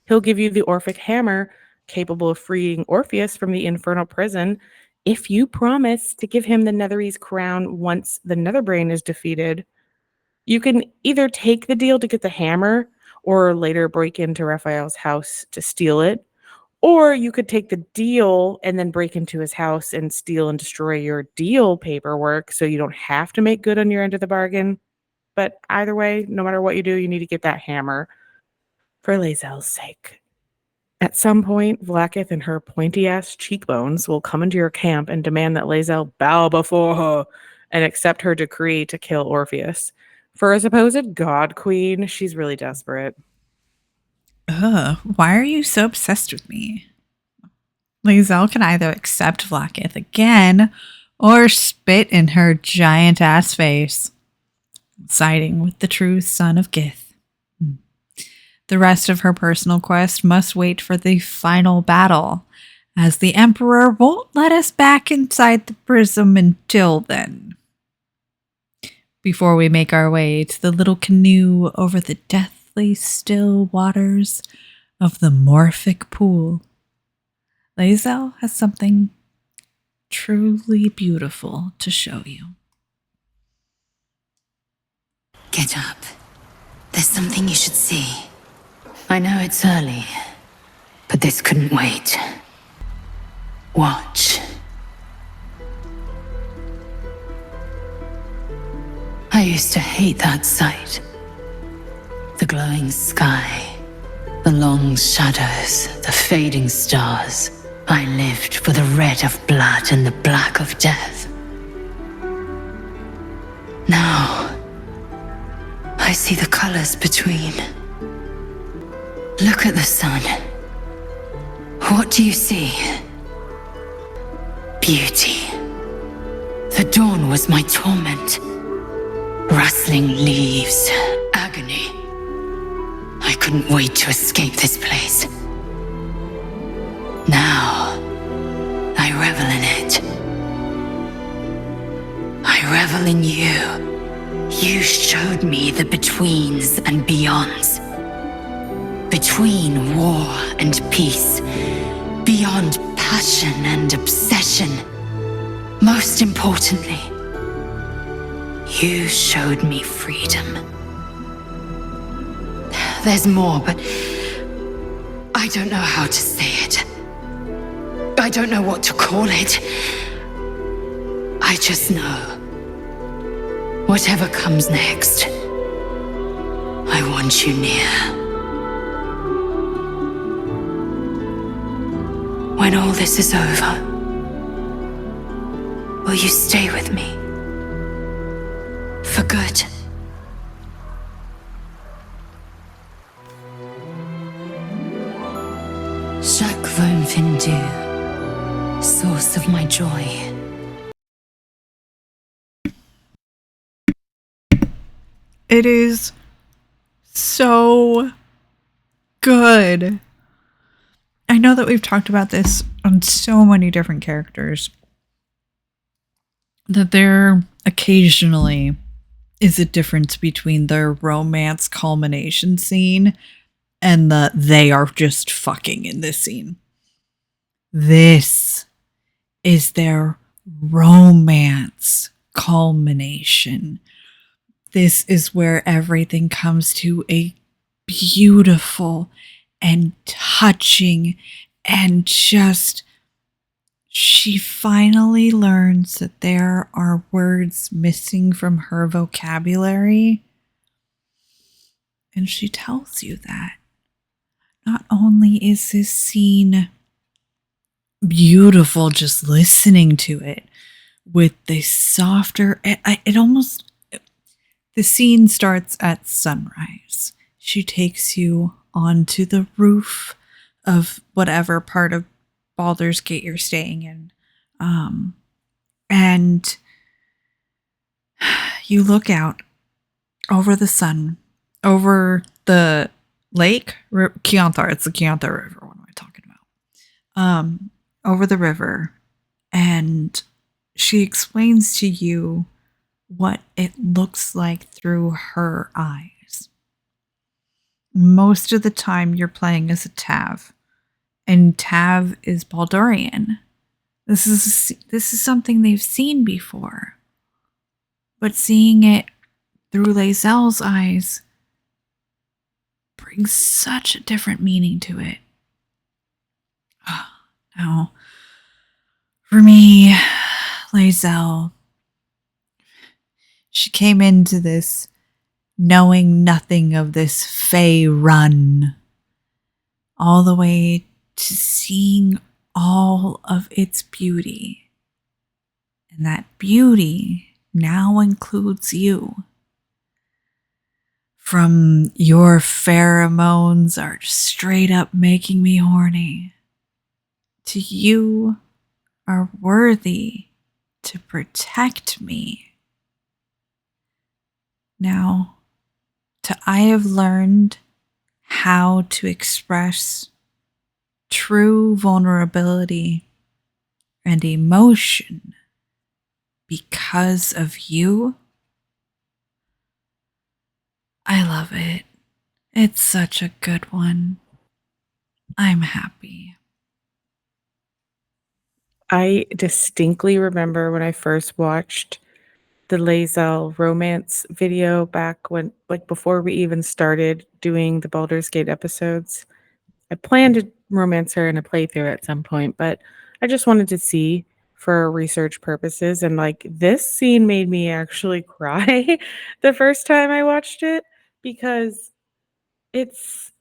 He'll give you the Orphic hammer, capable of freeing Orpheus from the infernal prison, if you promise to give him the Netherese crown once the Netherbrain is defeated. You can either take the deal to get the hammer, or later break into Raphael's house to steal it. Or you could take the deal and then break into his house and steal and destroy your deal paperwork so you don't have to make good on your end of the bargain. But either way, no matter what you do, you need to get that hammer for Lae'zel's sake. At some point, Vlaakith and her pointy-ass cheekbones will come into your camp and demand that Lae'zel bow before her and accept her decree to kill Orpheus. For a supposed god queen, she's really desperate. Ugh, why are you so obsessed with me? Lae'zel can either accept Vlaakith again or spit in her giant ass face, siding with the true son of Gith. The rest of her personal quest must wait for the final battle, as the Emperor won't let us back inside the prism until then. Before we make our way to the little canoe over the deathly still waters of the Morphic Pool, Lae'zel has something truly beautiful to show you. Get up. There's something you should see. I know it's early, but this couldn't wait. Watch. I used to hate that sight. The glowing sky, the long shadows, the fading stars. I lived for the red of blood and the black of death. Now, I see the colors between. Look at the sun. What do you see? Beauty. The dawn was my torment. Rustling leaves, agony. I couldn't wait to escape this place. Now, I revel in it. I revel in you. You showed me the betweens and beyonds. Between war and peace. Beyond passion and obsession. Most importantly, you showed me freedom. There's more, but I don't know how to say it. I don't know what to call it. I just know. Whatever comes next, I want you near. When all this is over, will you stay with me? For good. Chaque von Findu, source of my joy. It is so good. I know that we've talked about this on so many different characters, that there occasionally is a difference between their romance culmination scene and the they are just fucking in this scene. This is their romance culmination. This is where everything comes to a beautiful and touching and just, she finally learns that there are words missing from her vocabulary. And she tells you that. Not only is this scene beautiful just listening to it, with the softer, it almost, the scene starts at sunrise. She takes you onto the roof of whatever part of Baldur's Gate you're staying in. And you look out over the sun, over the lake, Keonthar. It's the Keonthar River. What am I talking about? Over the river. And she explains to you what it looks like through her eyes. Most of the time you're playing as a Tav, and Tav is Baldurian. This is something they've seen before. But seeing it through Lae'zel's eyes brings such a different meaning to it. Now, for me, Lae'zel, she came into this knowing nothing of this Fey run, all the way to seeing all of its beauty. And that beauty now includes you. From your pheromones are straight up making me horny, to you are worthy to protect me. Now, I have learned how to express true vulnerability and emotion because of you. I love it. It's such a good one. I'm happy. I distinctly remember when I first watched the Lae'zel romance video back when, like, before we even started doing the Baldur's Gate episodes. I planned to romance her in a playthrough at some point, but I just wanted to see for research purposes. And like, this scene made me actually cry the first time I watched it because it's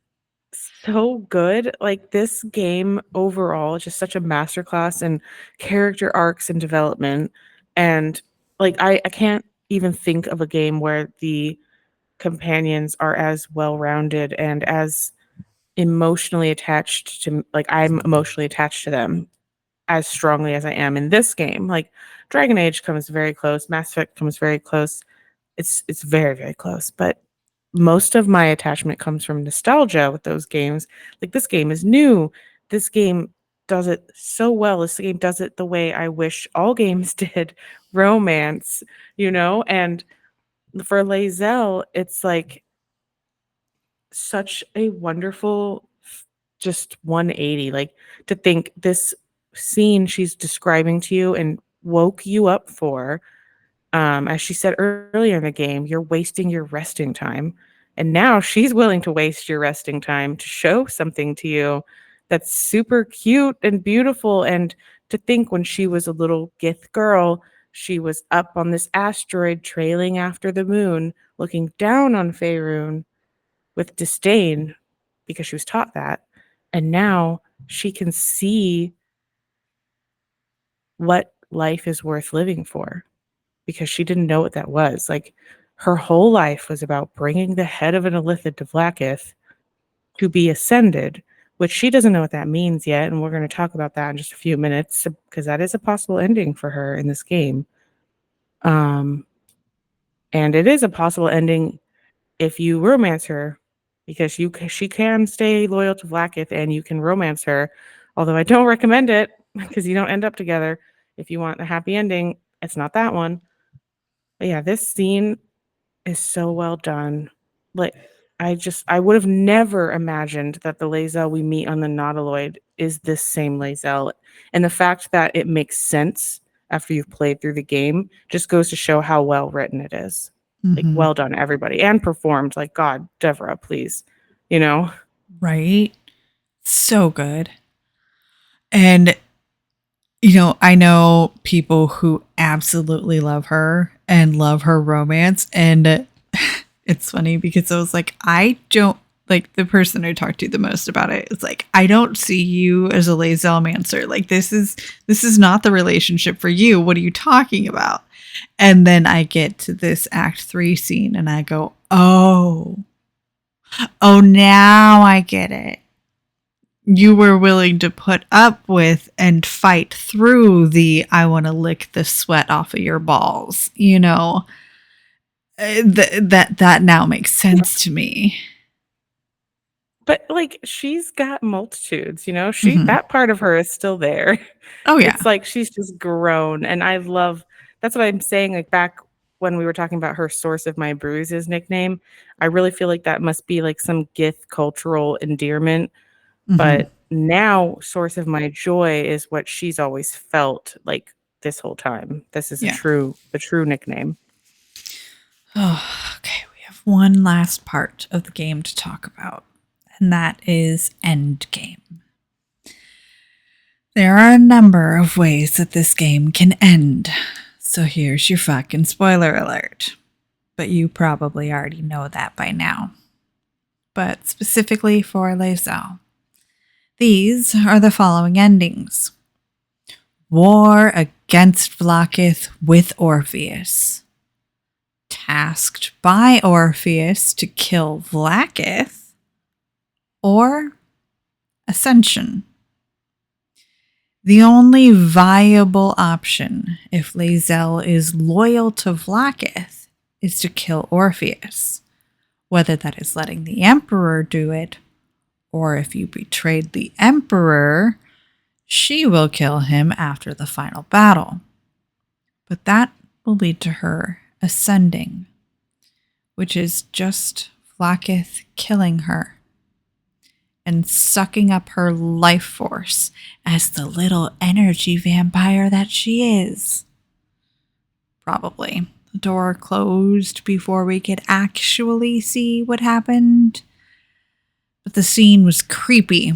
so good. Like, this game overall is just such a masterclass in character arcs and development. And like, I can't even think of a game where the companions are as well-rounded and as emotionally attached to, like, I'm emotionally attached to them as strongly as I am in this game. Like, Dragon Age comes very close, Mass Effect comes very close. It's very, very close, but most of my attachment comes from nostalgia with those games. Like, this game is new. This game does it so well. This game does it the way I wish all games did, romance, you know? And for Lae'zel, it's like such a wonderful just 180. Like, to think this scene she's describing to you and woke you up for, as she said earlier in the game, you're wasting your resting time. And now she's willing to waste your resting time to show something to you that's super cute and beautiful. And to think when she was a little Gith girl, she was up on this asteroid trailing after the moon, looking down on Faerun with disdain because she was taught that. And now she can see what life is worth living for because she didn't know what that was. Like, her whole life was about bringing the head of an Illithid to Vlaakith to be ascended, which she doesn't know what that means yet. And we're going to talk about that in just a few minutes because that is a possible ending for her in this game. And it is a possible ending if you romance her, because she can stay loyal to Vlaakith and you can romance her. Although I don't recommend it because you don't end up together. If you want a happy ending, it's not that one. But yeah, this scene is so well done. Like, I would have never imagined that the Lae'zel we meet on the Nautiloid is this same Lae'zel. And the fact that it makes sense after you've played through the game just goes to show how well written it is. Like, well done, everybody, and performed. Like, God, Devra, please, you know? Right? So good. And, you know, I know people who absolutely love her and love her romance. And it's funny because I was like, I don't, like, the person I talked to the most about it is like, I don't see you as a Lae'zel-mancer. Like, this is not the relationship for you. What are you talking about? And then I get to this Act 3 scene and I go, oh, now I get it. You were willing to put up with and fight through the I want to lick the sweat off of your balls, you know. That now makes sense to me. But like, she's got multitudes, you know. That part of her is still there. Oh yeah. It's like she's just grown, and I love. That's what I'm saying. Like, back when we were talking about her source of my bruises nickname, I really feel like that must be like some Gith cultural endearment. But now, source of my joy is what she's always felt like this whole time. This is the true nickname. Oh, okay. We have one last part of the game to talk about, and that is endgame. There are a number of ways that this game can end, so here's your fucking spoiler alert. But you probably already know that by now. But specifically for Lae'zel, these are the following endings. War against Vlaakith with Orpheus. Tasked by Orpheus to kill Vlaakith, or Ascension. The only viable option if Lae'zel is loyal to Vlaakith is to kill Orpheus, whether that is letting the Emperor do it, or if you betrayed the Emperor, she will kill him after the final battle. But that will lead to her ascending, which is just Vlaakith killing her and sucking up her life force as the little energy vampire that she is. Probably. The door closed before we could actually see what happened. But the scene was creepy,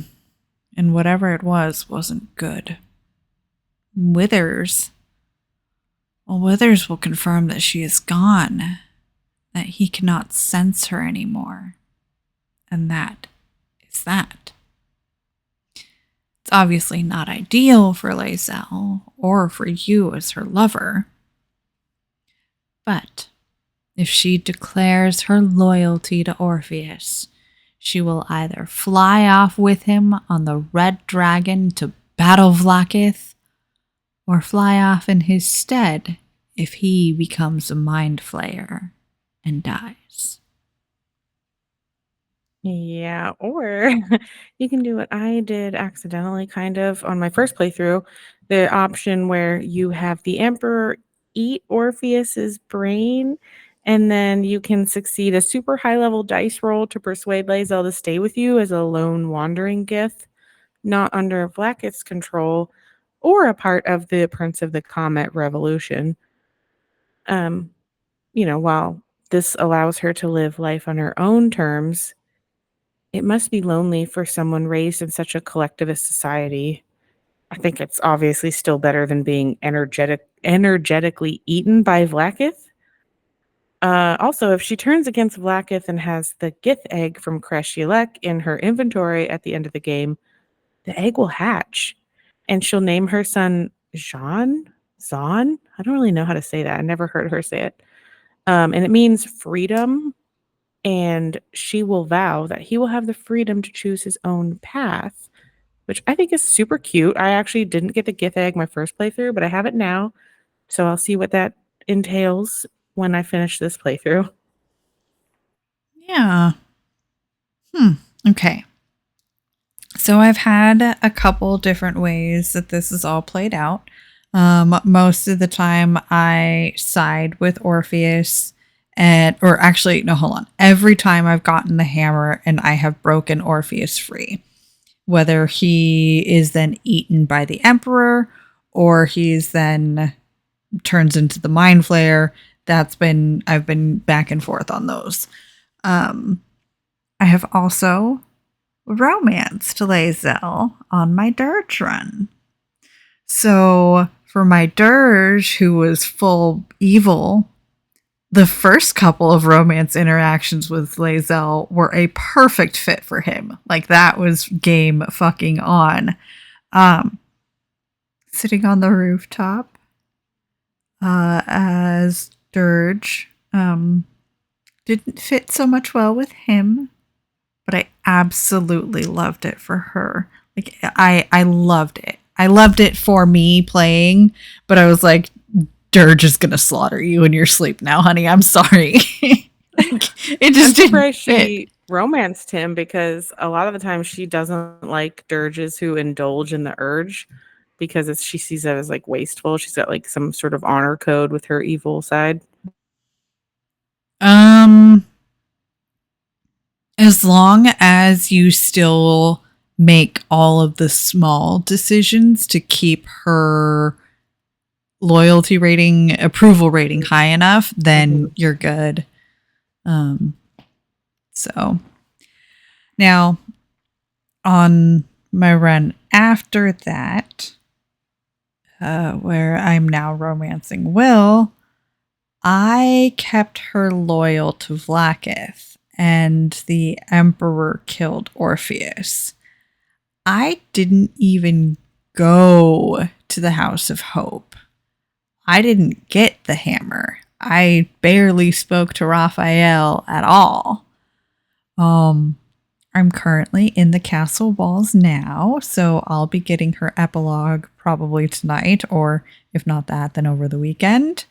and whatever it was wasn't good. Withers will confirm that she is gone, that he cannot sense her anymore. And that is that. It's obviously not ideal for Lae'zel or for you as her lover. But if she declares her loyalty to Orpheus, she will either fly off with him on the Red Dragon to battle Vlaakith, or fly off in his stead if he becomes a mind flayer and dies. Yeah, or you can do what I did accidentally, kind of, on my first playthrough. The option where you have the Emperor eat Orpheus's brain, and then you can succeed a super high-level dice roll to persuade Lae'zel to stay with you as a lone wandering Gith, not under Vlaakith's control, or a part of the Prince of the Comet revolution. While this allows her to live life on her own terms, It must be lonely for someone raised in such a collectivist society. I think it's obviously still better than being energetically eaten by Vlaakith. Also, if she turns against Vlaakith and has the Gith egg from Kreshulek in her inventory at the end of the game, the egg will hatch, and she'll name her son Jean? Zon? I don't really know how to say that. I never heard her say it. And it means freedom, and she will vow that he will have the freedom to choose his own path, which I think is super cute. I actually didn't get the Gith egg my first playthrough, but I have it now, so I'll see what that entails when I finish this playthrough. Yeah. Okay. So I've had a couple different ways that this is all played out. Most of the time I side with Orpheus or actually, no, hold on. Every time I've gotten the hammer and I have broken Orpheus free, whether he is then eaten by the Emperor or he's then turns into the Mind Flayer, I've been back and forth on those. I have also romanced Lae'zel on my dirge run. So for my dirge, who was full evil, the first couple of romance interactions with Lae'zel were a perfect fit for him. Like, that was game fucking on. Sitting on the rooftop as dirge didn't fit so much well with him, but I absolutely loved it for her. Like, I loved it. I loved it for me playing, but I was like, Dirge is gonna slaughter you in your sleep now, honey. I'm sorry. It just didn't fit. She romanced him because a lot of the time she doesn't like dirges who indulge in the urge because she sees that as like wasteful. She's got like some sort of honor code with her evil side. As long as you still make all of the small decisions to keep her loyalty rating, approval rating high enough, then you're good. So now on my run after that, where I'm now romancing Will, I kept her loyal to Vlaakith, and the Emperor killed Orpheus. I didn't even go to the House of Hope. I didn't get the hammer. I barely spoke to Raphael at all. I'm currently in the castle walls now, so I'll be getting her epilogue probably tonight, or if not that, then over the weekend.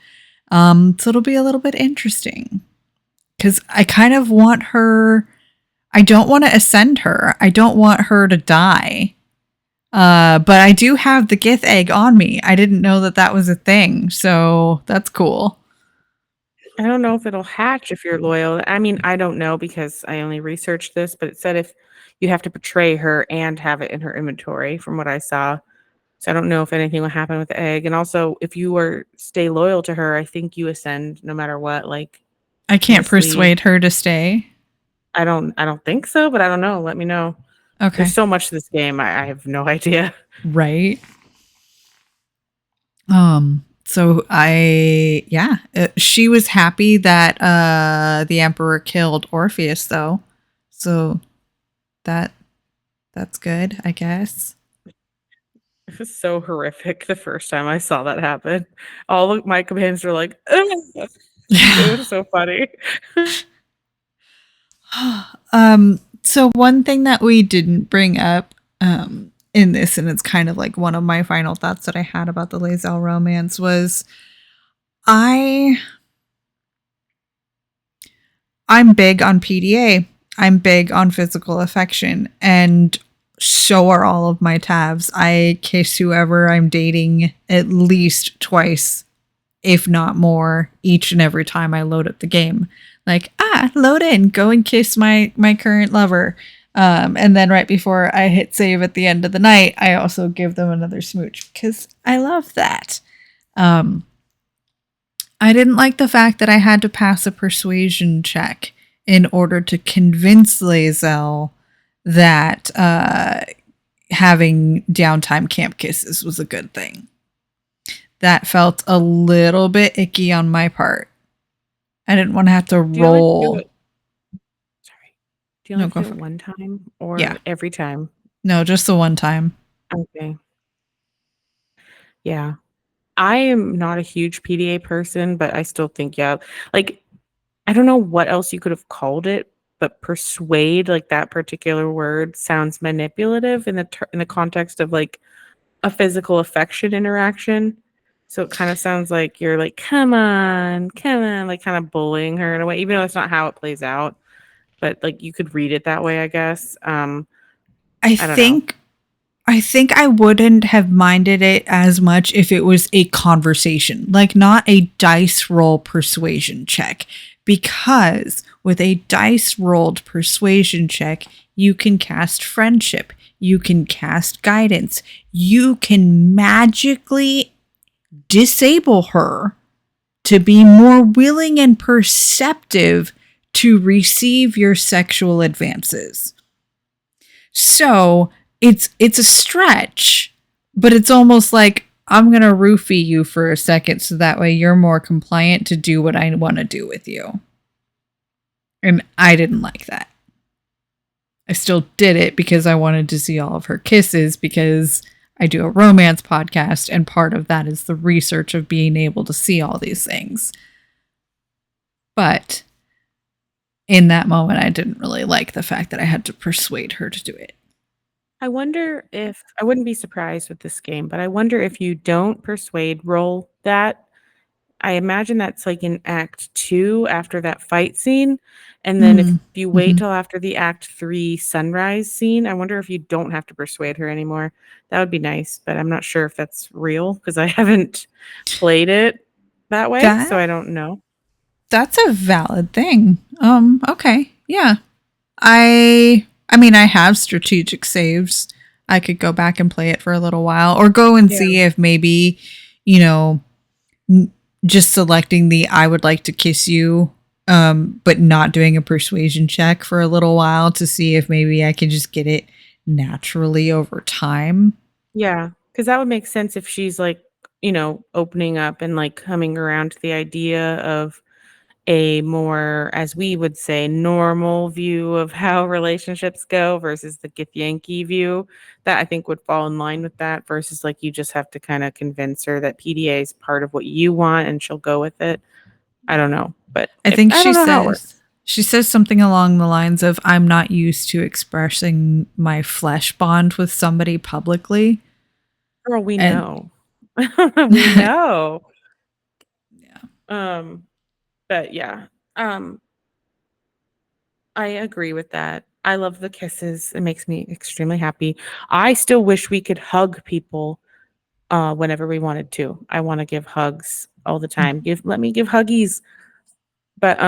So it'll be a little bit interesting because I kind of want her. I don't want to ascend her. I don't want her to die. But I do have the Gith egg on me. I didn't know that was a thing, so that's cool. I don't know if it'll hatch if you're loyal. I mean, I don't know because I only researched this, but it said if you have to betray her and have it in her inventory from what I saw. So I don't know if anything will happen with the egg. And also, if you stay loyal to her, I think you ascend no matter what. Like, I can't persuade her to stay. I don't think so, but I don't know. Let me know. Okay. There's so much to this game. I have no idea. Right. So she was happy that the Emperor killed Orpheus, though. So that's good, I guess. It was so horrific the first time I saw that happen. All of my companions were like, ugh. It was so funny. So one thing that we didn't bring up in this, and it's kind of like one of my final thoughts that I had about the Lae'zel romance, was I'm big on PDA. I'm big on physical affection, and so are all of my tabs. I kiss whoever I'm dating at least twice, if not more, each and every time I load up the game. Like, load in, go and kiss my current lover. And then right before I hit save at the end of the night, I also give them another smooch because I love that. I didn't like the fact that I had to pass a persuasion check in order to convince Lae'zel that having downtime camp kisses was a good thing. That felt a little bit icky on my part. I didn't want to have to Do you like to do roll. it? Sorry. Do you No, like go to do for it it. one time or Yeah. every time? No, just the one time. Okay. Yeah. I am not a huge PDA person, but I still think, yeah, like, I don't know what else you could have called it, but persuade, like that particular word sounds manipulative in the context of like a physical affection interaction. So it kind of sounds like you're like, come on, like kind of bullying her in a way, even though that's not how it plays out. But like you could read it that way, I guess. I I don't know. think I wouldn't have minded it as much if it was a conversation, like not a dice roll persuasion check. Because with a dice rolled persuasion check, you can cast friendship, you can cast guidance, you can magically disable her to be more willing and perceptive to receive your sexual advances. So it's a stretch, but it's almost like I'm gonna roofie you for a second so that way you're more compliant to do what I want to do with you. And I didn't like that. I still did it because I wanted to see all of her kisses because I do a romance podcast and part of that is the research of being able to see all these things. But in that moment, I didn't really like the fact that I had to persuade her to do it. I wonder if I wouldn't be surprised with this game, but I wonder if you don't persuade roll that. I imagine that's like in Act 2 after that fight scene. And then if you wait till after the Act 3 sunrise scene, I wonder if you don't have to persuade her anymore. That would be nice, but I'm not sure if that's real because I haven't played it that way, so I don't know. That's a valid thing. Okay. Yeah. I mean I have strategic saves. I could go back and play it for a little while or go and see if maybe, just selecting the I would like to kiss you but not doing a persuasion check for a little while to see if maybe I can just get it naturally over time. Yeah, because that would make sense if she's like, opening up and like coming around to the idea of a more, as we would say, normal view of how relationships go versus the Githyanki view. That I think would fall in line with that versus like you just have to kind of convince her that PDA is part of what you want and she'll go with it. I don't know, but I think I don't know how it works. she says something along the lines of I'm not used to expressing my flesh bond with somebody publicly. Girl, we And- know. We know. Yeah. But yeah. I agree with that. I love the kisses. It makes me extremely happy. I still wish we could hug people whenever we wanted to. I want to give hugs all the time. Let me give huggies. But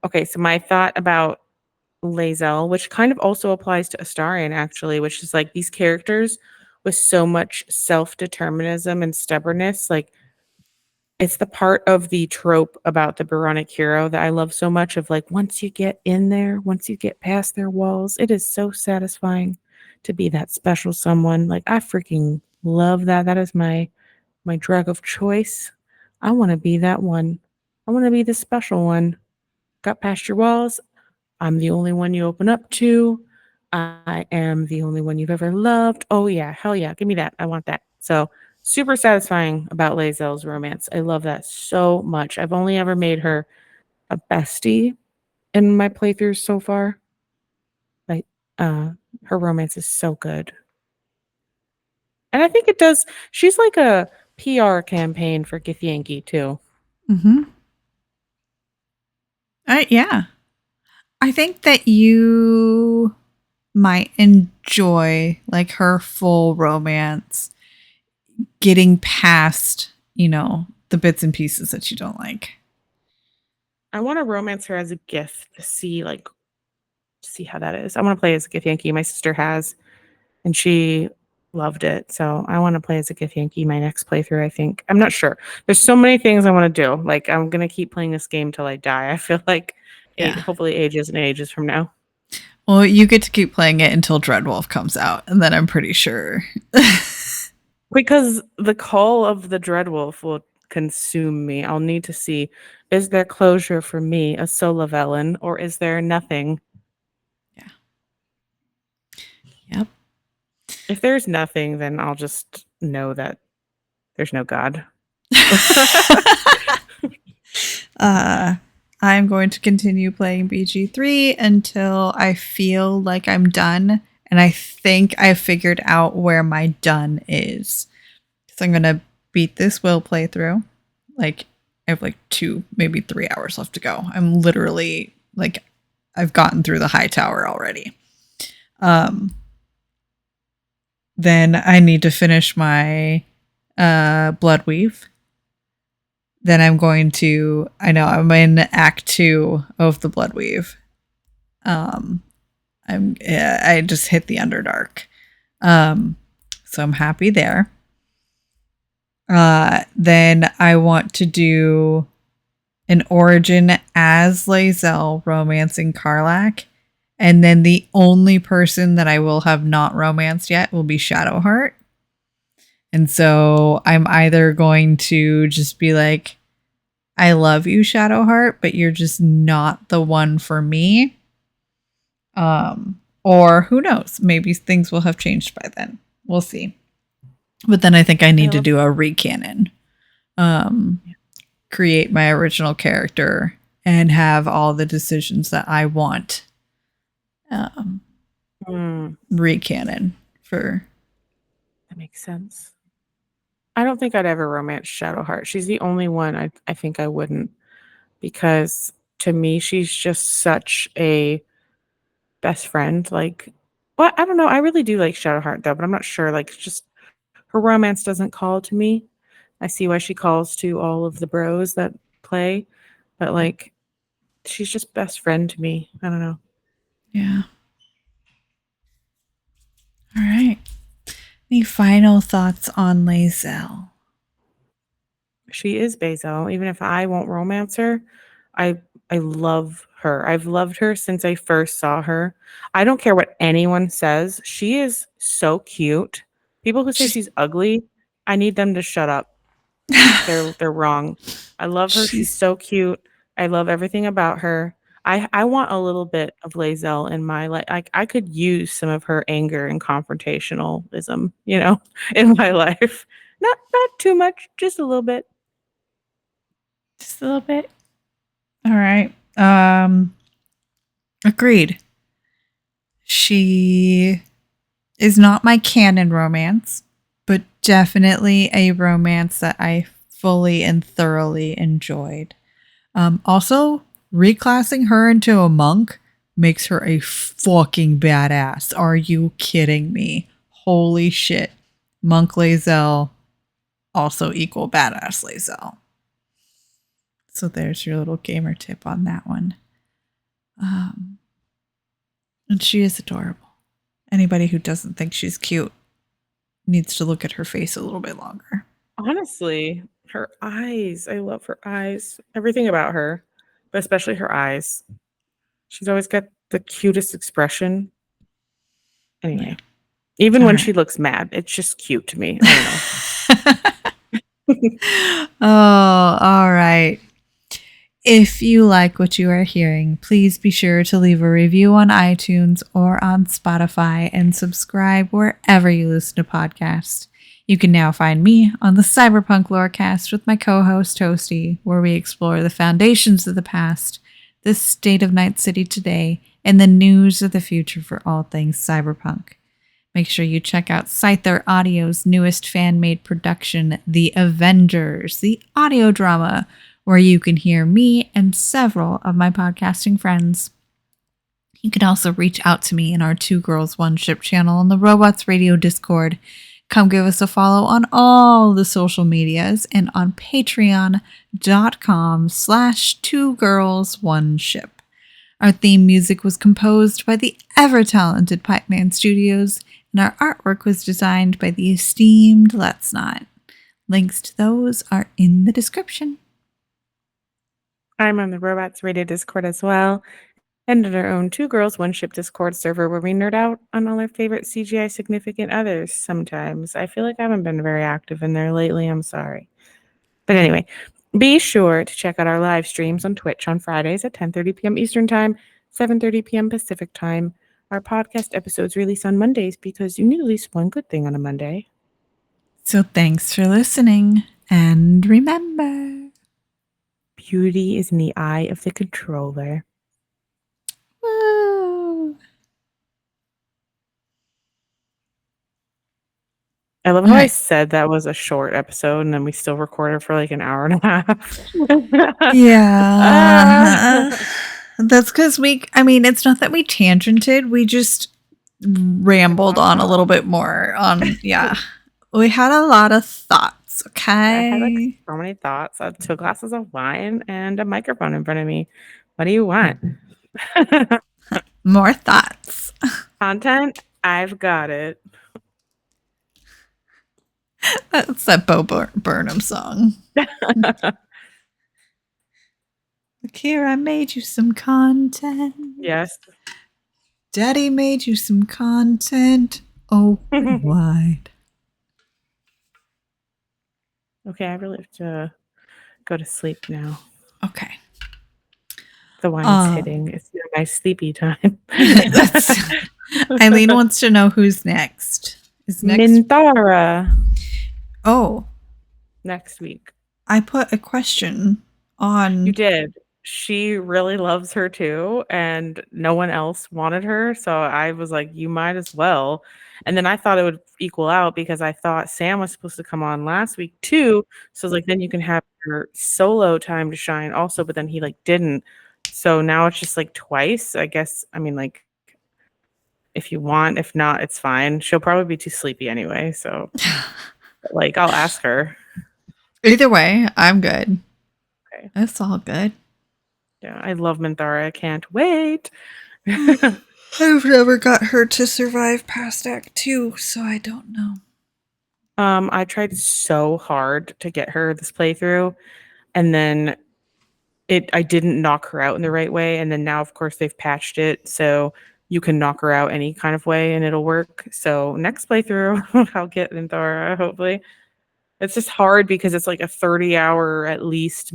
okay, so my thought about Lae'zel, which kind of also applies to Astarion actually, which is like these characters with so much self-determinism and stubbornness, like it's the part of the trope about the Baronic hero that I love so much of like once you get in there, once you get past their walls, it is so satisfying to be that special someone. Like I freaking love that. That is my drug of choice. I want to be that one. I want to be the special one. Got past your walls. I'm the only one you open up to. I am the only one you've ever loved. Oh yeah, hell yeah. Give me that. I want that. So super satisfying about Lae'zel's romance. I love that so much. I've only ever made her a bestie in my playthroughs so far. Like her romance is so good. And I think it does, she's like a PR campaign for Githyanki too. Mm-hmm. Yeah. I think that you might enjoy like her full romance getting past, the bits and pieces that you don't like. I want to romance her as a gift to see how that is. I want to play as a Githyanki. My sister has, and she loved it. So I want to play as a Githyanki my next playthrough, I think. I'm not sure. There's so many things I want to do. Like I'm gonna keep playing this game till I die. I feel like Yeah. hopefully ages and ages from now. Well, you get to keep playing it until Dreadwolf comes out, and then I'm pretty sure. Because the call of the Dreadwolf will consume me. I'll need to see, is there closure for me, a solo villain, or is there nothing? Yep. If there's nothing, then I'll just know that there's no God. I'm going to continue playing BG3 until I feel like I'm done. And I think I figured out where my done is. So I'm going to beat this will playthrough. Like, I have like 2, maybe 3 hours left to go. I'm literally like, I've gotten through the high tower already. Then I need to finish my Bloodweave. Then I'm going to, I'm in Act 2 of the Bloodweave. I just hit the Underdark. So I'm happy there. Then I want to do an origin as Lae'zel romancing Karlach. And then the only person that I will have not romanced yet will be Shadowheart. And so I'm either going to just be like, I love you, Shadowheart, but you're just not the one for me. Or who knows? Maybe things will have changed by then. We'll see. But then I think I need to do a recanon. Create my original character and have all the decisions that I want recanon for. That makes sense. I don't think I'd ever romance Shadowheart. She's the only one I think I wouldn't, because to me she's just such a best friend. Like, well, I don't know. I really do like Shadowheart though, but I'm not sure. Like, just her romance doesn't call to me. I see why she calls to all of the bros that play, but like, she's just best friend to me. I don't know. Yeah. All right. Any final thoughts on Lae'zel? She is Basil. Even if I won't romance her, I love her. I've loved her since I first saw her. I don't care what anyone says. She is so cute. People who say she's ugly, I need them to shut up. They're wrong. I love her. She's so cute. I love everything about her. I want a little bit of Lae'zel in my life. I could use some of her anger and confrontationalism, in my life. Not too much, just a little bit. Just a little bit. All right. Agreed. She is not my canon romance, but definitely a romance that I fully and thoroughly enjoyed. Also, reclassing her into a monk makes her a fucking badass. Are you kidding me? Holy shit. Monk Lae'zel, also equal badass Lae'zel. So there's your little gamer tip on that one. And she is adorable. Anybody who doesn't think she's cute needs to look at her face a little bit longer. Honestly, her eyes. I love her eyes. Everything about her, but especially her eyes. She's always got the cutest expression. Anyway, even when she looks mad, it's just cute to me. I don't know. Oh, all right. If you like what you are hearing, please be sure to leave a review on iTunes or on Spotify and subscribe wherever you listen to podcasts. You can now find me on the Cyberpunk Lorecast with my co-host Toasty, where we explore the foundations of the past, the state of Night City today, and the news of the future for all things cyberpunk. Make sure you check out Scyther Audio's newest fan-made production, The Avengers, the audio drama, where you can hear me and several of my podcasting friends. You can also reach out to me in our Two Girls One Ship channel on the Robots Radio Discord. Come give us a follow on all the social medias and on patreon.com/2girls1ship. Our theme music was composed by the ever-talented Pipeman Studios, and our artwork was designed by the esteemed Let's Not. Links to those are in the description. I'm on the Robots Radio Discord as well. And in our own Two Girls, One Ship Discord server where we nerd out on all our favorite CGI significant others sometimes. I feel like I haven't been very active in there lately. I'm sorry. But anyway, be sure to check out our live streams on Twitch on Fridays at 10:30 p.m. Eastern Time, 7:30 p.m. Pacific Time. Our podcast episodes release on Mondays because you need at least one good thing on a Monday. So thanks for listening. And remember, Beauty is in the eye of the controller. woo. I love how I Alright. said that was a short episode and then we still recorded for like an hour and a half. Yeah. That's because it's not that we tangented, we just rambled on a little bit more yeah. We had a lot of thoughts, okay? I had like so many thoughts. I have 2 glasses of wine and a microphone in front of me. What do you want? More thoughts. Content? I've got it. That's that Bo Burnham song. Look here, I made you some content. Yes. Daddy made you some content. Open wide. Okay, I really have to go to sleep now. Okay. The wine's hitting. It's my sleepy time. Eileen wants to know who's next. Is next Minthara. Oh, Next week. I put a question on. You did. She really loves her too, and no one else wanted her. So I was like, you might as well. And then I thought it would equal out because I thought Sam was supposed to come on last week too. So I was like, then you can have your solo time to shine also, but then he like didn't. So now it's just like twice, I guess. I mean, like, if you want, if not, it's fine. She'll probably be too sleepy anyway. So like, I'll ask her. Either way, I'm good. Okay. That's all good. Yeah, I love Minthara. I can't wait. I've never got her to survive past Act 2, so I don't know. I tried so hard to get her this playthrough, and then I didn't knock her out in the right way, and then now of course they've patched it so you can knock her out any kind of way and it'll work. So next playthrough I'll get Minthara, hopefully. It's just hard because it's like a 30-hour at least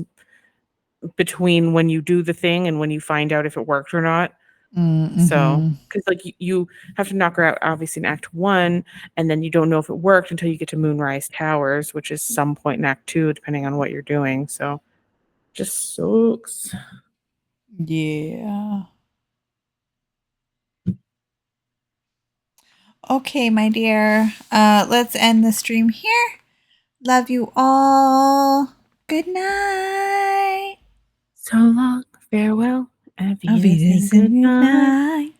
between when you do the thing and when you find out if it worked or not. Mm-hmm. So, because like you have to knock her out obviously in Act 1, and then you don't know if it worked until you get to Moonrise Towers, which is some point in Act 2, depending on what you're doing. So, just sucks. Yeah. Okay, my dear. Let's end the stream here. Love you all. Good night. So long, farewell, and Auf Wiedersehen, good night.